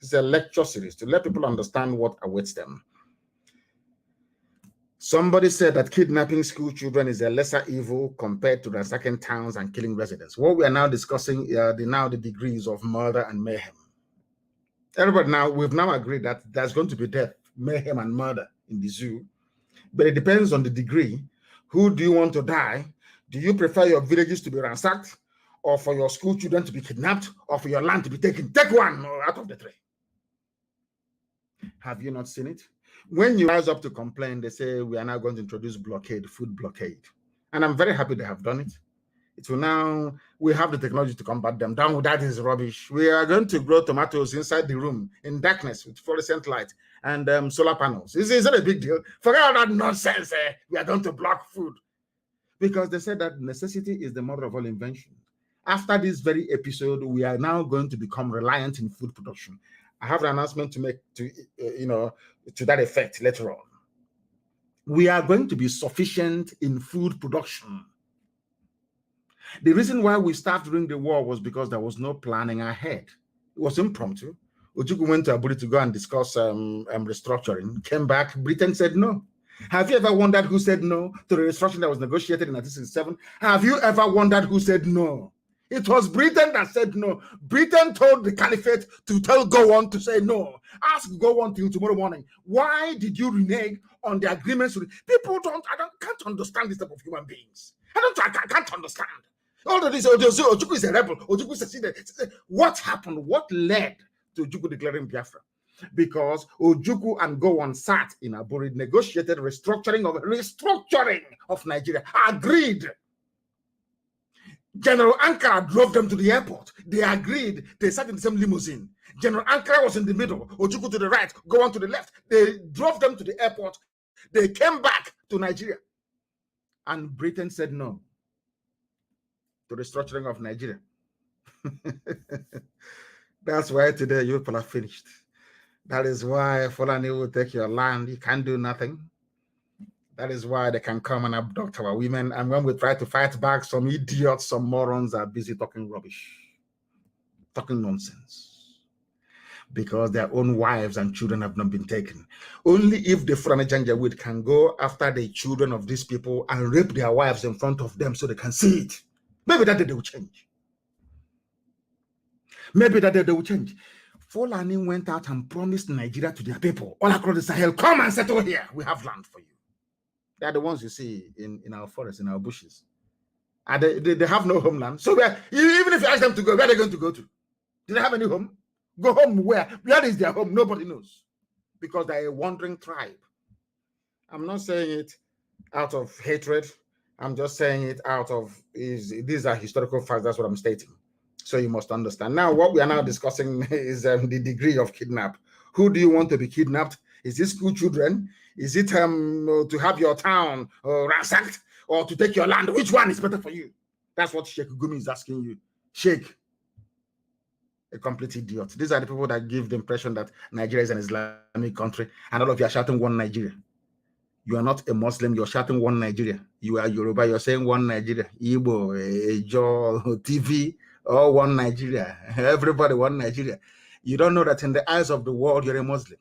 It's a lecture series to let people understand what awaits them. Somebody said that kidnapping school children is a lesser evil compared to ransacking towns and killing residents. What we are now discussing are the degrees of murder and mayhem. Everybody now, we've now agreed that there's going to be death, mayhem, and murder in the zoo. But it depends on the degree. Who do you want to die? Do you prefer your villages to be ransacked, or for your school children to be kidnapped, or for your land to be taken? Take one out of the three. Have you not seen it? When you rise up to complain, they say we are now going to introduce blockade, food blockade. And I'm very happy they have done it. It will now, we have the technology to combat them. Down with that is rubbish. We are going to grow tomatoes inside the room in darkness with fluorescent light and solar panels. Is that a big deal? Forget all that nonsense. We are going to block food. Because they said that necessity is the mother of all invention. After this very episode, we are now going to become reliant in food production. I have an announcement to make to that effect later on. We are going to be sufficient in food production. The reason why we started during the war was because there was no planning ahead. It was impromptu. Ojukwu went to Abuja to go and discuss restructuring. Came back, Britain said no. Have you ever wondered who said no to the restructuring that was negotiated in 1967? Have you ever wondered who said no? It was Britain that said no. Britain told the caliphate to tell Gowon to say no. Ask Gowon till tomorrow morning. Why did you renege on the agreements? People can't understand this type of human beings. I can't understand. All of this, Ojukwu is a rebel. Ojukwu seceded. What happened? What led to Ojukwu declaring Biafra? because Ojukwu and Gowon sat in Aburi, negotiated restructuring of Nigeria, agreed. General Ankara drove them to the airport. They agreed. They sat in the same limousine. General Ankara was in the middle, Ojukwu to the right, Gowon to the left. They drove them to the airport. They came back to Nigeria. And Britain said no to the restructuring of Nigeria. That's why today you people are finished. That is why Fulani will take your land. You can't do nothing. That is why they can come and abduct our women. And when we try to fight back, some idiots, some morons are busy talking rubbish, talking nonsense, because their own wives and children have not been taken. Only if the Fulani Janjaweed can go after the children of these people and rape their wives in front of them so they can see it. Maybe that day they will change. Maybe that day they will change. Fulani went out and promised Nigeria to their people all across the Sahel, come and settle here. We have land for you. They are the ones you see in our forests, in our bushes. And they have no homeland. So even if you ask them to go, where are they going to go to? Do they have any home? Go home where? Where is their home? Nobody knows. Because they're a wandering tribe. I'm not saying it out of hatred. I'm just saying it out of, these are historical facts. That's what I'm stating. So you must understand. Now, what we are now discussing is the degree of kidnap. Who do you want to be kidnapped? Is it school children? Is it to have your town ransacked or to take your land? Which one is better for you? That's what Sheikh Gumi is asking you. Sheikh, a complete idiot. These are the people that give the impression that Nigeria is an Islamic country, and all of you are shouting one Nigeria. You are not a Muslim, you're shouting one Nigeria. You are Yoruba, you're saying one Nigeria. Igbo, Ejo, TV, all one Nigeria. Everybody one Nigeria. You don't know that in the eyes of the world, you're a Muslim.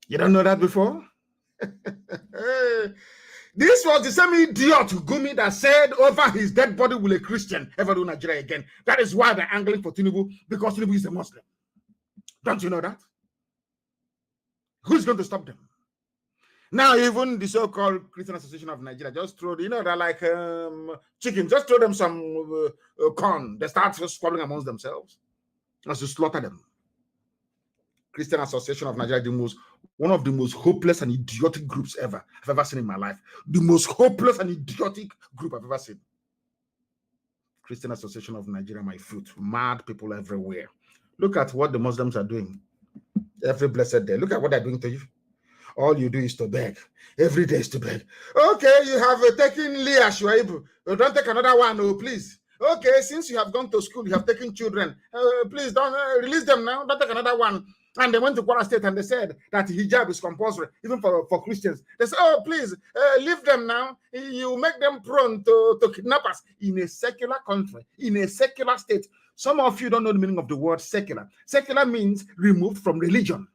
You don't know that before? This was the same idiot Gumi that said over his dead body will a Christian ever do Nigeria again. That is why they're angling for Tinubu, because Tinubu is a Muslim. Don't you know that? Who's going to stop them? Now, even the so-called Christian Association of Nigeria just throw, they're like chicken, just throw them some corn. They start squabbling amongst themselves as to slaughter them. Christian Association of Nigeria, one of the most hopeless and idiotic groups I've ever seen in my life. The most hopeless and idiotic group I've ever seen. Christian Association of Nigeria, my foot. Mad people everywhere. Look at what the Muslims are doing every blessed day. Look at what they're doing to you. All you do is to beg. Every day is to beg. Okay, you have taken Leah Shuaibu. Don't take another one, oh, please. Okay, since you have gone to school, you have taken children. Please don't release them now. Don't take another one. And they went to Kwara State and they said that hijab is compulsory, even for Christians. They said, oh, please, leave them now. You make them prone to kidnappers. In a secular country, in a secular state. Some of you don't know the meaning of the word secular. Secular means removed from religion.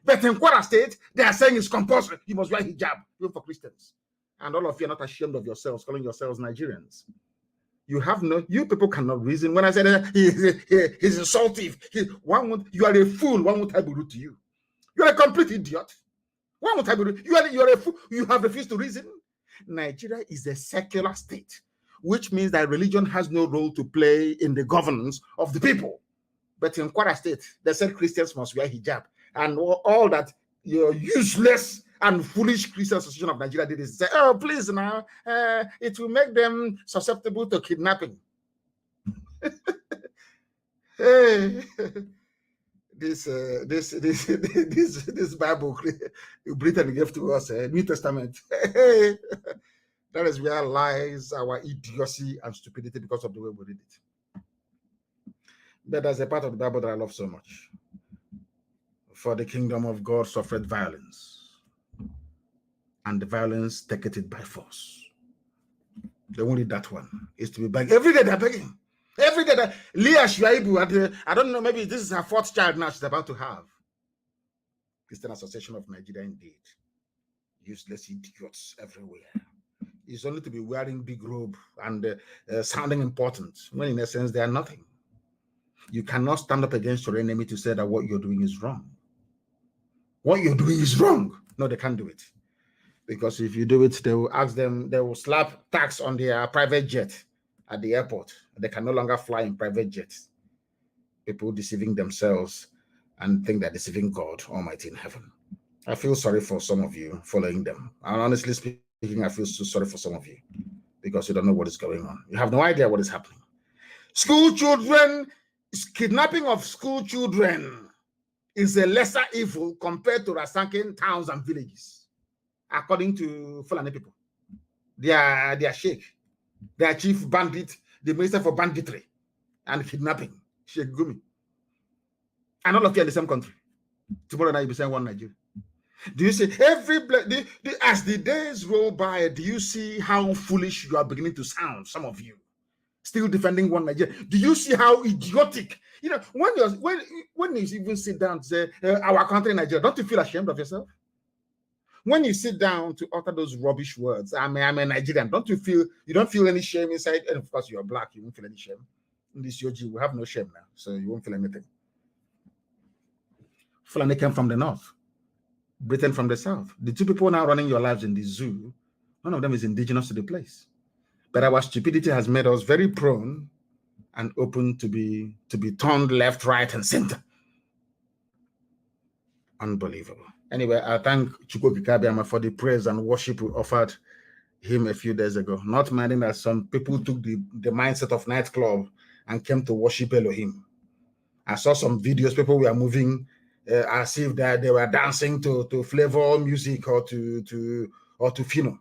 But in Kwara State, they are saying it's compulsory. You must wear hijab, even for Christians. And all of you are not ashamed of yourselves, calling yourselves Nigerians. You people cannot reason. When I said he's a salty, you are a fool. One would have root to you. You are a complete idiot. One would have root. You are a fool. You have refused to reason. Nigeria is a secular state, which means that religion has no role to play in the governance of the people. But in Kwara State, they said Christians must wear hijab, and all that your useless and foolish Christian Association of Nigeria did is say, oh, please now, it will make them susceptible to kidnapping. Hey, this Bible Britain gave to us, New Testament. Hey, that is where lies our idiocy and stupidity because of the way we read it. But there's a part of the Bible that I love so much. For the kingdom of God suffered violence, and the violence taketh it by force. They won't read that one. It's to be begging. Every day they're begging. Every day. Leah Shuaibu, I don't know, maybe this is her 4th child now she's about to have. Christian Association of Nigeria, indeed. Useless idiots everywhere. It's only to be wearing big robe and sounding important, when in essence they are nothing. You cannot stand up against your enemy to say that what you're doing is wrong. What you're doing is wrong. No, they can't do it. Because if you do it, they will ask them, they will slap tax on their private jet at the airport. They can no longer fly in private jets. People deceiving themselves and think they're deceiving God Almighty in heaven. I feel sorry for some of you following them. And honestly speaking, I feel so sorry for some of you because you don't know what is going on. You have no idea what is happening. School children, kidnapping of school children is a lesser evil compared to ransacking towns and villages, according to Fulani people. Their sheikh, their chief bandit, the minister for banditry and kidnapping, Sheikh Gumi. And all of you are in the same country. Tomorrow night you'll be saying one Nigeria. Do you see as the days roll by, do you see how foolish you are beginning to sound, some of you? Still defending one Nigeria. Do you see how idiotic? You know, when you even sit down to say our country Nigeria, don't you feel ashamed of yourself? When you sit down to utter those rubbish words, I'm a Nigerian, you don't feel any shame inside? And of course, you're black, you won't feel any shame. In this Yoji, we have no shame now, so you won't feel anything. Fulani came from the north, Britain from the south. The two people now running your lives in the zoo, none of them is indigenous to the place. But our stupidity has made us very prone and open to be turned left, right, and center. Unbelievable. Anyway, I thank Chukwu Kikabiama for the praise and worship we offered him a few days ago. Not minding that some people took the mindset of nightclub and came to worship Elohim. I saw some videos, people were moving as if they were dancing to flavor music or to Fino.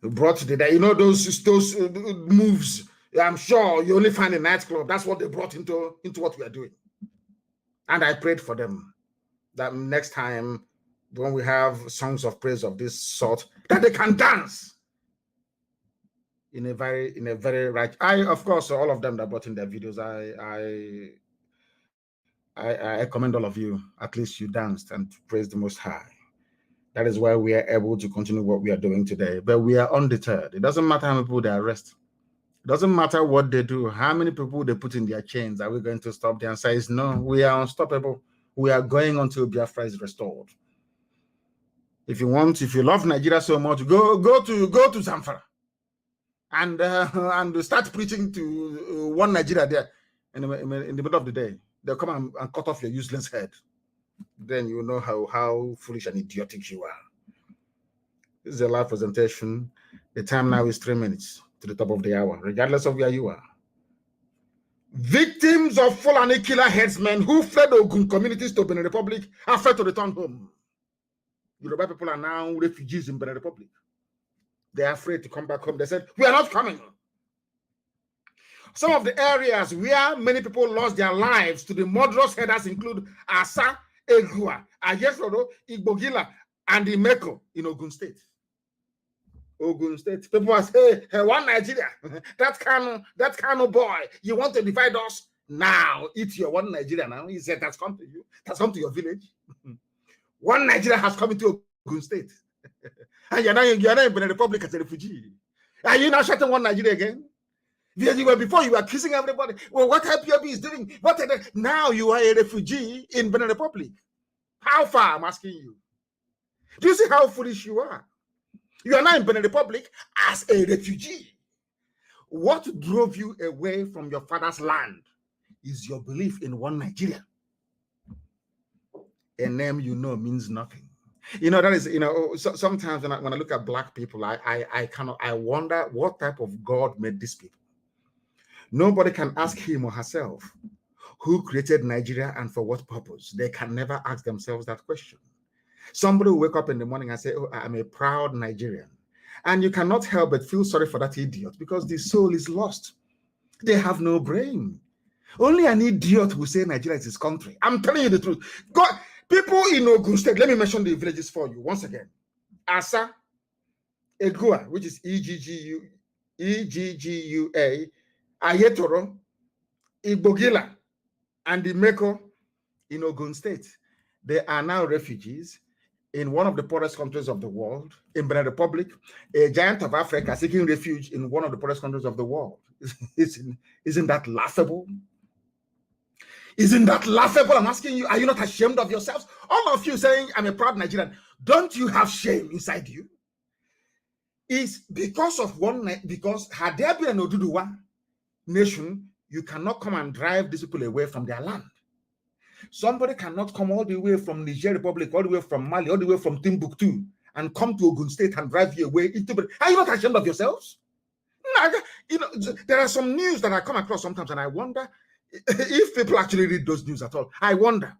Brought those moves. I'm sure you only find a nightclub. That's what they brought into what we are doing. And I prayed for them that next time when we have songs of praise of this sort, that they can dance in a very right. Of course, all of them that brought in their videos, I commend all of you. At least you danced and praised the Most High. That is why we are able to continue what we are doing today. But we are undeterred. It doesn't matter how many people they arrest. It doesn't matter what they do, how many people they put in their chains. Are we going to stop? The answer is no. We are unstoppable. We are going until Biafra is restored. If you love Nigeria so much, go to Zamfara and start preaching to one Nigeria there in the middle of the day. They'll come and cut off your useless head. Then you know how foolish and idiotic you are. This is a live presentation. The time now is 3 minutes to the top of the hour, regardless of where you are. Victims of Fulani killer headsmen who fled Ogun communities to Benin Republic are afraid to return home. Yoruba people are now refugees in Benin Republic. They are afraid to come back home. They said, we are not coming. Some of the areas where many people lost their lives to the murderous headers include Asa, Egua, Ayesoro, Igbogila, and Imeko in Ogun State. Ogun State. People are saying, hey, one Nigeria, that kind of boy, you want to divide us? Now, it's your one Nigeria now. He said, that's come to you. That's come to your village. One Nigeria has come into Ogun State. And you're not in the Republic as a refugee. Are you now shutting one Nigeria again? Before you were kissing everybody. Well, what IPOB is doing? Now you are a refugee in Benin Republic. How far? I'm asking you. Do you see how foolish you are? You are now in Benin Republic as a refugee. What drove you away from your father's land is your belief in one Nigeria. A name you know means nothing. That is, sometimes when I look at black people, I wonder what type of God made these people. Nobody can ask him or herself who created Nigeria and for what purpose. They can never ask themselves that question. Somebody will wake up in the morning and say, oh, I'm a proud Nigerian. And you cannot help but feel sorry for that idiot because the soul is lost. They have no brain. Only an idiot will say Nigeria is his country. I'm telling you the truth. God, people in Ogun State, let me mention the villages for you once again. Asa, Egua, which is E-G-G-U-A, Ayetoro, Igbogila, and Imeko in Ogun State. They are now refugees in one of the poorest countries of the world, in Benin Republic, a giant of Africa seeking refuge in one of the poorest countries of the world. Isn't that laughable? Isn't that laughable? I'm asking you, are you not ashamed of yourselves? All of you saying, I'm a proud Nigerian. Don't you have shame inside you? It's because had there been an Oduduwa nation, you cannot come and drive these people away from their land. Somebody cannot come all the way from Niger Republic, all the way from Mali, all the way from Timbuktu, and come to Ogun State and drive you away into. Are you not ashamed of yourselves? You know, there are some news that I come across sometimes, and I wonder if people actually read those news at all. I wonder.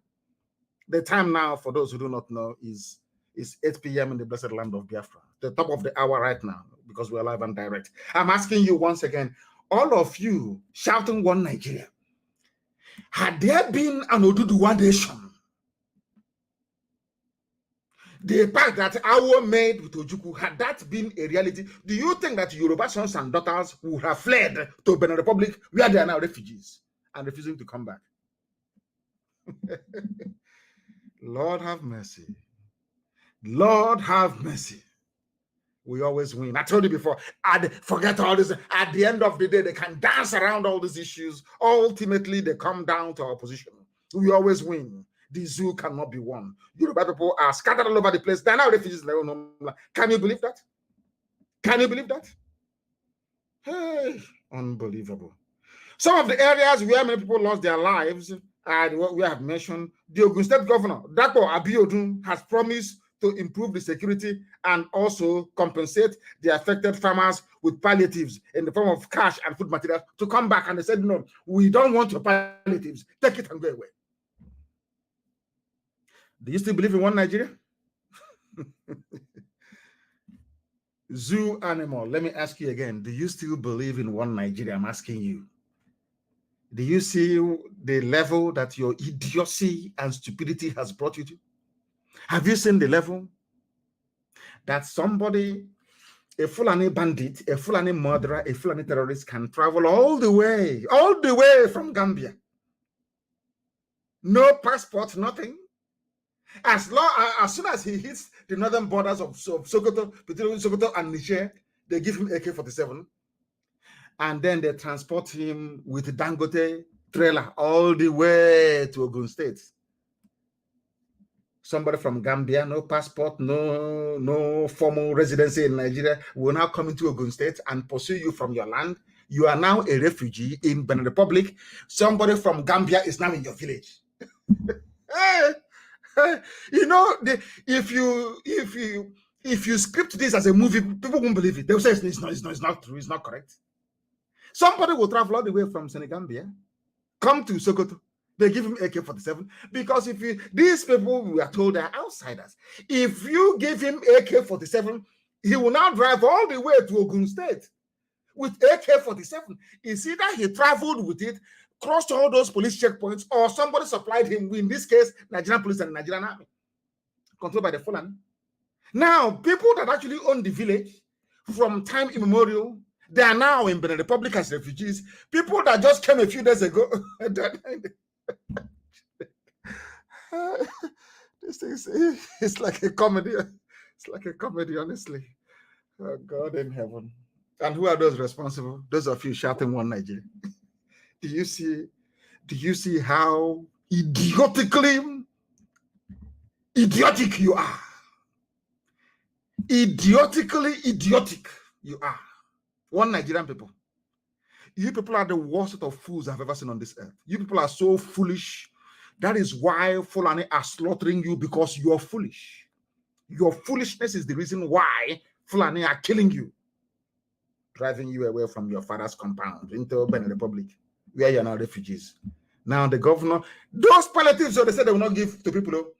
The time now, for those who do not know, is 8 p.m. in the blessed land of Biafra. The top of the hour right now, because we're live and direct. I'm asking you once again, all of you shouting one Nigeria. Had there been an Oduduwa nation, the pact that Awo made with Ojukwu, had that been a reality, do you think that Yoruba sons and daughters would have fled to Benin Republic, where they are now refugees and refusing to come back? Lord have mercy. Lord have mercy. We always win. I told you before, I'd forget all this. At the end of the day, they can dance around all these issues. Ultimately, they come down to our position. We always win. The zoo cannot be won. Yoruba people are scattered all over the place. They're now refugees in their own homeland. Can you believe that? Can you believe that? Hey, unbelievable. Some of the areas where many people lost their lives, and what we have mentioned, the Ogun State Governor, Dapo Abiodun, has promised to improve the security and also compensate the affected farmers with palliatives in the form of cash and food materials to come back. And they said, no, we don't want your palliatives. Take it and go away. Do you still believe in one Nigeria? Zoo animal, let me ask you again. Do you still believe in one Nigeria? I'm asking you. Do you see the level that your idiocy and stupidity has brought you to? Have you seen the level that somebody, a Fulani bandit, a Fulani murderer, a Fulani terrorist can travel all the way from Gambia? No passport, nothing. As soon as he hits the northern borders of Sokoto, between Sokoto and Niger, they give him AK-47. And then they transport him with Dangote trailer all the way to Ogun State. Somebody from Gambia, no passport, no formal residency in Nigeria, will now come into Ogun State and pursue you from your land. You are now a refugee in Benin Republic. Somebody from Gambia is now in your village. You know, if you script this as a movie, people won't believe it. They'll say it's not true, it's not correct. Somebody will travel all the way from Senegambia, come to Sokoto. They give him AK-47 because these people, we are told, are outsiders. If you give him AK-47, he will now drive all the way to Ogun State with AK-47. It's either he traveled with it, crossed all those police checkpoints, or somebody supplied him, in this case, Nigerian police and Nigerian army, controlled by the Fulani. Now, people that actually own the village from time immemorial, they are now in Benin Republic as refugees. People that just came a few days ago. This is, it's like a comedy. It's like a comedy, honestly. Oh, God in heaven. And who are those responsible? Those of you shouting one Nigeria. Do you see how idiotic you are? Idiotically idiotic you are. One Nigerian people. You people are the worst set of fools I've ever seen on this earth. You people are so foolish. That is why Fulani are slaughtering you, because you are foolish. Your foolishness is the reason why Fulani are killing you, driving you away from your father's compound into Benin Republic, where you are now refugees. Now the governor, those palliatives, so they said they will not give to people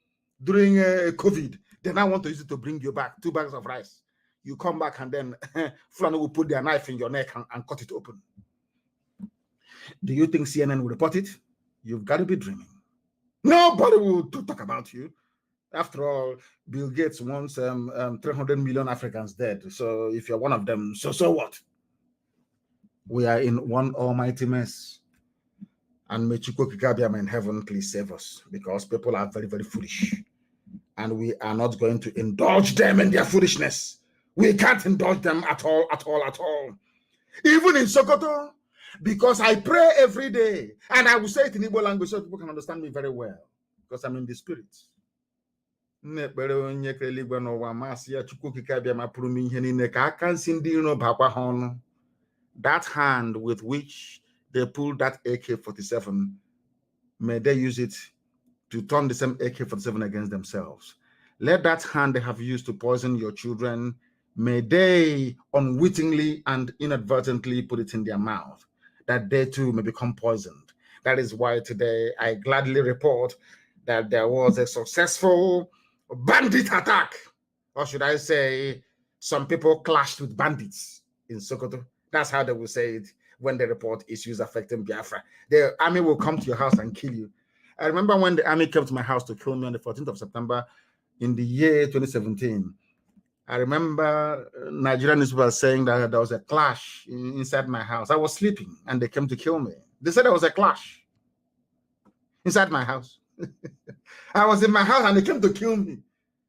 during COVID. They now want to use it to bring you back 2 bags of rice. You come back and then Fulani will put their knife in your neck and cut it open. Do you think CNN will report it? You've got to be dreaming. Nobody will talk about you. After all, Bill Gates wants 300 million Africans dead. So if you're one of them, so what? We are in one almighty mess. And may Chukwukabiyama in heaven please save us, because people are very, very foolish. And we are not going to indulge them in their foolishness. We can't indulge them at all. Even in Sokoto, because I pray every day, and I will say it in Igbo language so people can understand me very well, because I'm in the spirit. That hand with which they pulled that AK-47, may they use it to turn the same AK-47 against themselves. Let that hand they have used to poison your children, may they unwittingly and inadvertently put it in their mouth, that they too may become poisoned. That is why today I gladly report that there was a successful bandit attack. Or should I say, some people clashed with bandits in Sokoto. That's how they will say it when they report issues affecting Biafra. The army will come to your house and kill you. I remember when the army came to my house to kill me on the 14th of September in the year 2017. I remember Nigerian newspapers saying that there was a clash inside my house. I was sleeping and they came to kill me. They said there was a clash inside my house. I was in my house and they came to kill me.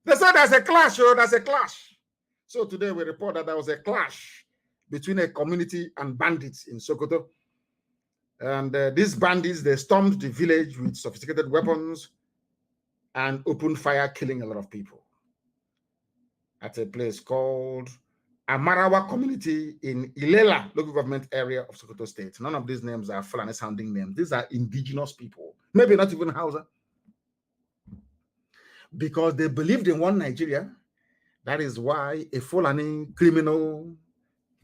They said there's a clash, oh, there's a clash. So today we report that there was a clash between a community and bandits in Sokoto. And these bandits, they stormed the village with sophisticated weapons and opened fire, killing a lot of people at a place called Amarawa community in Ilela, local government area of Sokoto State. None of these names are Fulani sounding names. These are indigenous people, maybe not even Hausa, because they believed in one Nigeria. That is why a Fulani criminal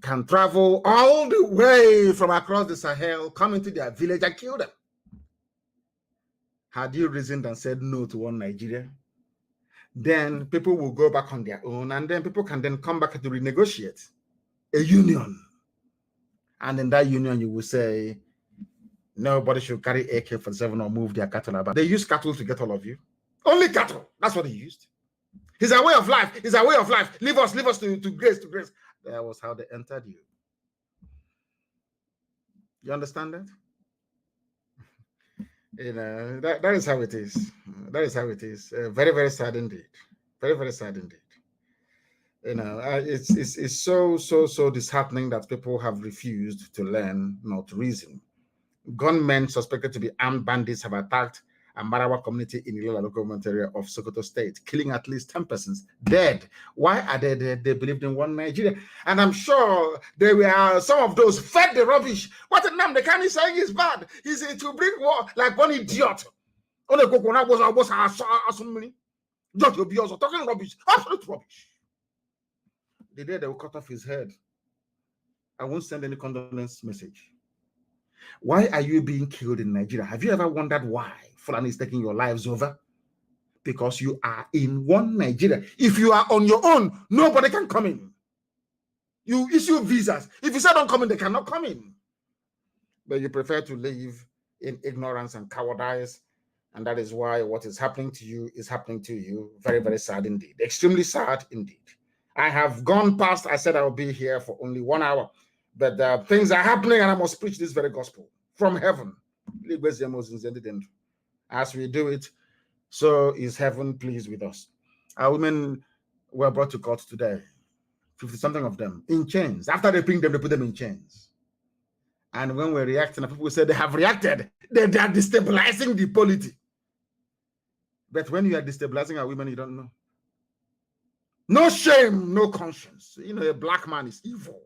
can travel all the way from across the Sahel, come into their village and kill them. Had you reasoned and said no to one Nigeria, then people will go back on their own, and then people can then come back to renegotiate a union. And in that union, you will say, nobody should carry AK-47 or move their cattle about. They use cattle to get all of you. Only cattle. That's what they used. It's a way of life. It's a way of life. Leave us to grace, to grace. That was how they entered you. You understand that? You know, that is how it is. That is how it is. Very, very sad indeed. Very, very sad indeed. You know, it's so disheartening that people have refused to learn, not reason. Gunmen suspected to be armed bandits have attacked a Marawa community in the local government area of Sokoto State, killing at least 10 persons, dead. Why are they dead? They believed in one Nigeria. And I'm sure there were some of those fed the rubbish. What Nnamdi Kanu is saying is bad. He's to bring war like one idiot. Just talking rubbish, absolute rubbish. The day they will cut off his head, I won't send any condolence message. Why are you being killed in Nigeria? Have you ever wondered why Fulani is taking your lives over? Because you are in one Nigeria. If you are on your own, nobody can come in. You issue visas. If you say don't come in, they cannot come in. But you prefer to live in ignorance and cowardice. And that is why what is happening to you is happening to you. Very, very sad indeed. Extremely sad indeed. I have gone past, I said I'll be here for only 1 hour. But things are happening and I must preach this very gospel from heaven. As we do it, so is heaven pleased with us. Our women were brought to court today, 50-something of them, in chains. After they bring them, they put them in chains. And when we're reacting, people say they have reacted. They are destabilizing the polity. But when you are destabilizing our women, you don't know. No shame, no conscience. You know, a black man is evil.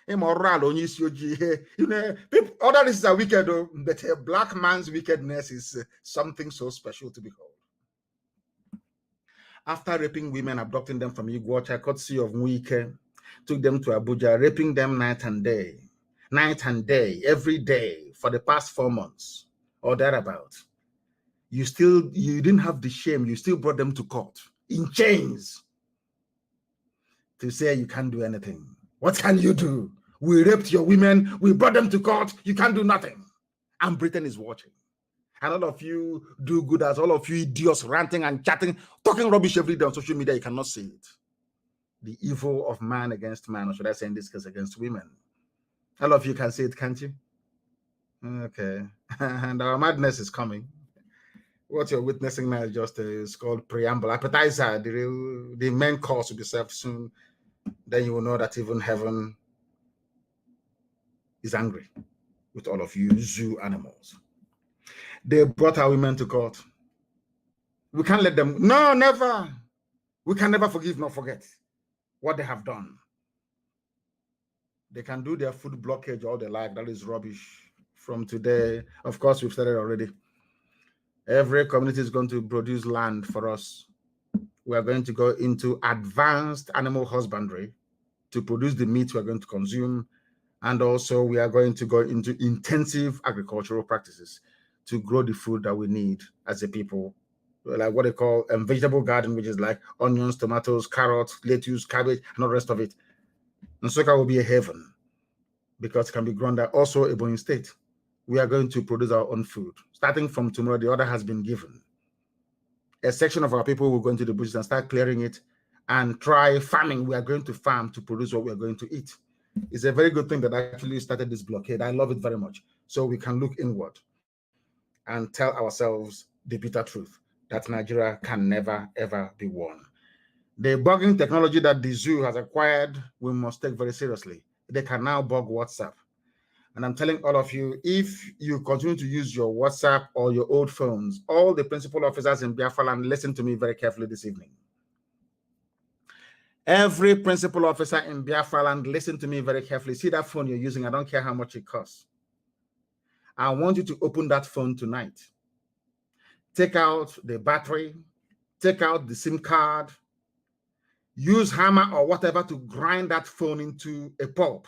Immoral, you know, other races are wicked, but a black man's wickedness is something so special to behold. After raping women, abducting them from Iguacha, courtesy of Mwike, took them to Abuja, raping them night and day, every day for the past 4 months or thereabout. You didn't have the shame. You still brought them to court in chains to say you can't do anything. What can you do? We raped your women. We brought them to court. You can't do nothing. And Britain is watching. And all of you do good as all of you idiots ranting and chatting, talking rubbish every day on social media. You cannot see it. The evil of man against man, or should I say in this case against women. All of you can see it, can't you? Okay. And our madness is coming. What you're witnessing now is just is called preamble, appetizer. The main course will be served soon. Then you will know that even heaven is angry with all of you zoo animals. They brought our women to court. We can't let them. No, never. We can never forgive nor forget what they have done. They can do their food blockage all they like. That is rubbish. From today, of course, we've started already. Every community is going to produce land for us. We are going to go into advanced animal husbandry to produce the meat we're going to consume. And also we are going to go into intensive agricultural practices to grow the food that we need as a people, like what they call a vegetable garden, which is like onions, tomatoes, carrots, lettuce, cabbage, and all the rest of it. Nsukka will be a heaven because it can be grown there. Also, Ebonyi State, we are going to produce our own food. Starting from tomorrow, the order has been given. A section of our people will go into the bushes and start clearing it and try farming. We are going to farm to produce what we are going to eat. It's a very good thing that actually started this blockade. I love it very much. So we can look inward and tell ourselves the bitter truth that Nigeria can never, ever be won. The bugging technology that the zoo has acquired, we must take very seriously. They can now bug WhatsApp. And I'm telling all of you, if you continue to use your WhatsApp or your old phones, all the principal officers in Biafra land, listen to me very carefully this evening. Every principal officer in Biafra land, listen to me very carefully. See that phone you're using, I don't care how much it costs. I want you to open that phone tonight. Take out the battery, take out the SIM card, use hammer or whatever to grind that phone into a pulp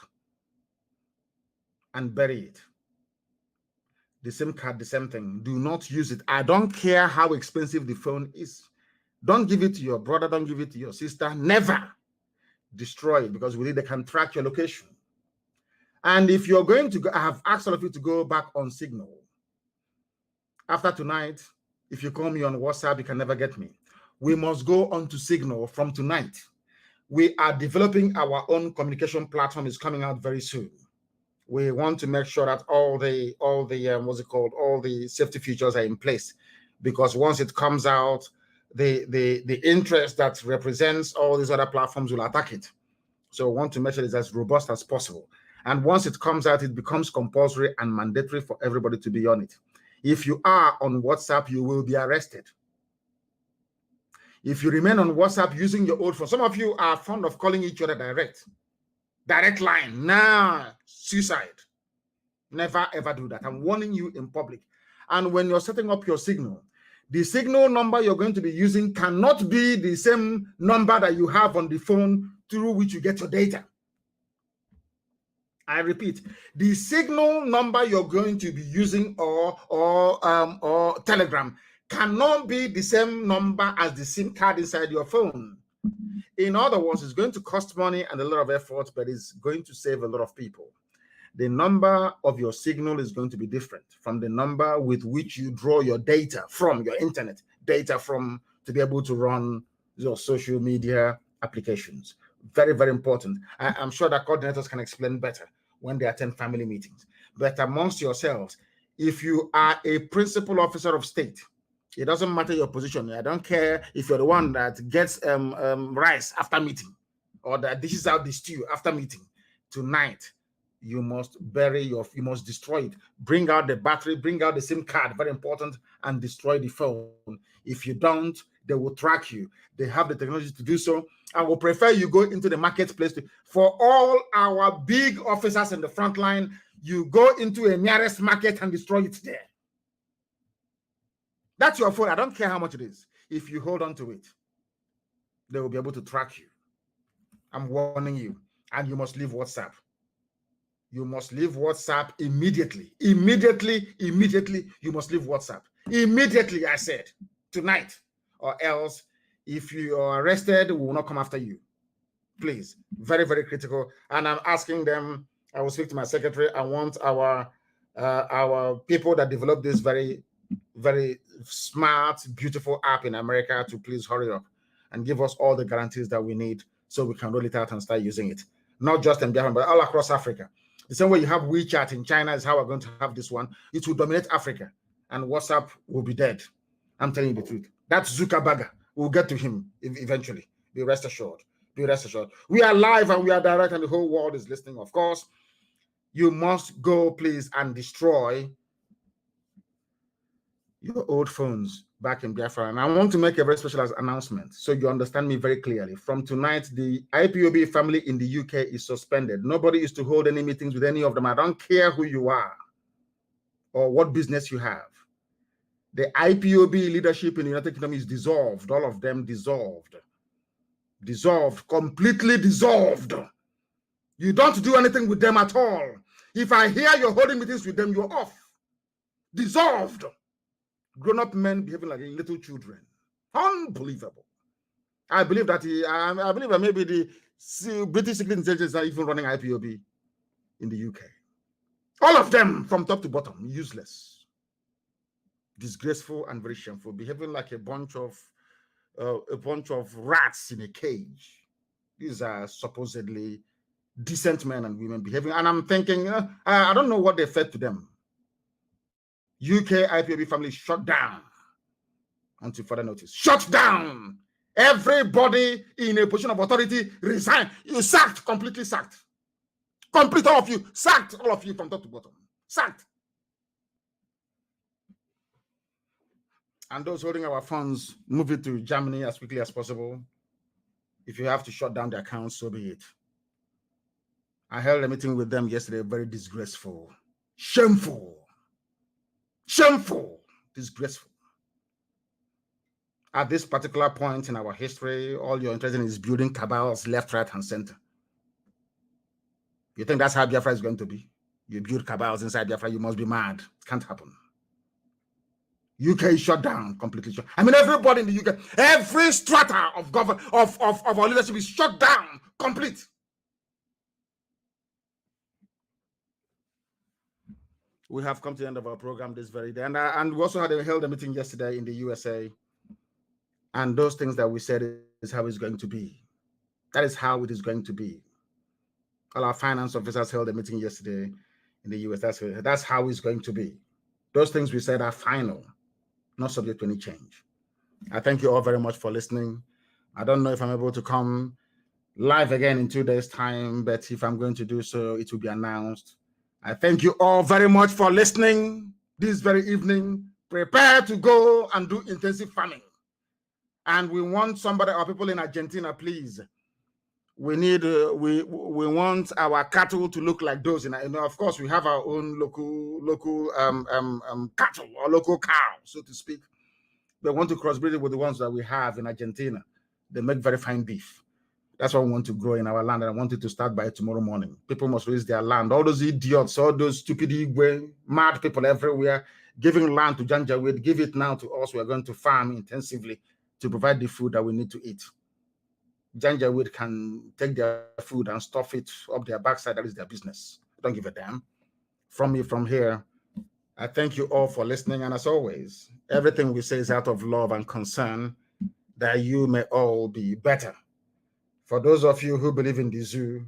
and bury it. The SIM card, the same thing. Do not use it. I don't care how expensive the phone is. Don't give it to your brother. Don't give it to your sister. Never destroy it, because with it, they can track your location. And if you're going to go, I have asked all of you to go back on Signal. After tonight, if you call me on WhatsApp, you can never get me. We must go on to Signal from tonight. We are developing our own communication platform. Is coming out very soon. We want to make sure that all the safety features are in place, because once it comes out, the interest that represents all these other platforms will attack it. So we want to make sure it's as robust as possible. And once it comes out, it becomes compulsory and mandatory for everybody to be on it. If you are on WhatsApp, you will be arrested. If you remain on WhatsApp using your old phone, some of you are fond of calling each other direct line. Nah, suicide. Never ever do that. I'm warning you in public. And when you're setting up your Signal, the Signal number you're going to be using cannot be the same number that you have on the phone through which you get your data. I repeat, the Signal number you're going to be using or Telegram cannot be the same number as the SIM card inside your phone. In other words, it's going to cost money and a lot of effort, but it's going to save a lot of people. The number of your Signal is going to be different from the number with which you draw your data from your internet, data from to be able to run your social media applications. Very, very important. I'm sure that coordinators can explain better when they attend family meetings. But amongst yourselves, if you are a principal officer of state, it doesn't matter your position. I don't care if you're the one that gets rice after meeting or that dishes out the stew after meeting. Tonight, you must you must destroy it. Bring out the battery, bring out the SIM card, very important, and destroy the phone. If you don't, they will track you. They have the technology to do so. I will prefer you go into the marketplace. For all our big officers in the front line, you go into a nearest market and destroy it there. That's your phone. I don't care how much it is. If you hold on to it, they will be able to track you. I'm warning you. And you must leave WhatsApp. You must leave WhatsApp immediately. Immediately, you must leave WhatsApp. Immediately, I said. Tonight. Or else, if you are arrested, we will not come after you. Please. Very, very critical. And I'm asking them, I will speak to my secretary. I want our people that develop this very, very smart, beautiful app in America to please hurry up and give us all the guarantees that we need so we can roll it out and start using it. Not just in Biafra, but all across Africa. The same way you have WeChat in China is how we're going to have this one. It will dominate Africa and WhatsApp will be dead. I'm telling you the truth. That's Zuckerberg. We'll get to him eventually. Be rest assured. Be rest assured. We are live and we are direct and the whole world is listening. Of course, you must go, please, and destroy your old phones back in Biafra. And I want to make a very special announcement so you understand me very clearly. From tonight, the IPOB family in the UK is suspended. Nobody is to hold any meetings with any of them. I don't care who you are or what business you have. The IPOB leadership in the United Kingdom is dissolved. All of them dissolved. Dissolved. Completely dissolved. You don't do anything with them at all. If I hear you're holding meetings with them, you're off. Dissolved. Grown-up men behaving like little children. Unbelievable. I believe that I believe that maybe the British Secret Intelligence are even running IPOB in the UK. All of them, from top to bottom, useless, disgraceful, and very shameful, behaving like a bunch of rats in a cage. These are supposedly decent men and women behaving, and I'm thinking, I don't know what they fed to them. UK IPOB family shut down until further notice. Shut down. Everybody in a position of authority resign. You sacked, completely sacked. Complete, all of you, sacked, all of you from top to bottom. Sacked. And those holding our funds, move it to Germany as quickly as possible. If you have to shut down the accounts, so be it. I held a meeting with them yesterday, very disgraceful, shameful, shameful, disgraceful. At this particular point in our history, all you're interested in is building cabals left, right, and center. You think that's how Biafra is going to be? You build cabals inside Biafra, you must be mad. It can't happen. UK is shut down, completely shut. I mean, everybody in the UK, every strata of government of our leadership is shut down, complete. We have come to the end of our program this very day, and we also held a meeting yesterday in the USA. And those things that we said is how it's going to be. That is how it is going to be. All our finance officers held a meeting yesterday in the US. That's how it's going to be. Those things we said are final, not subject to any change. I thank you all very much for listening. I don't know if I'm able to come live again in 2 days' time, but if I'm going to do so, it will be announced. I thank you all very much for listening this very evening. Prepare to go and do intensive farming. And we want somebody, our people in Argentina, please. We need, we want our cattle to look like those. Of course, we have our own local cattle or local cow, so to speak. We want to crossbreed it with the ones that we have in Argentina. They make very fine beef. That's what we want to grow in our land, and I want it to start by tomorrow morning. People must raise their land. All those idiots, all those stupid Igwe, mad people everywhere, giving land to Janjaweed, give it now to us. We're going to farm intensively to provide the food that we need to eat. Janjaweed can take their food and stuff it up their backside. That is their business. I don't give a damn. From me, from here, I thank you all for listening. And as always, everything we say is out of love and concern that you may all be better. For those of you who believe in the zoo,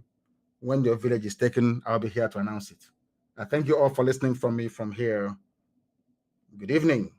when your village is taken, I'll be here to announce it. I thank you all for listening from me from here. Good evening.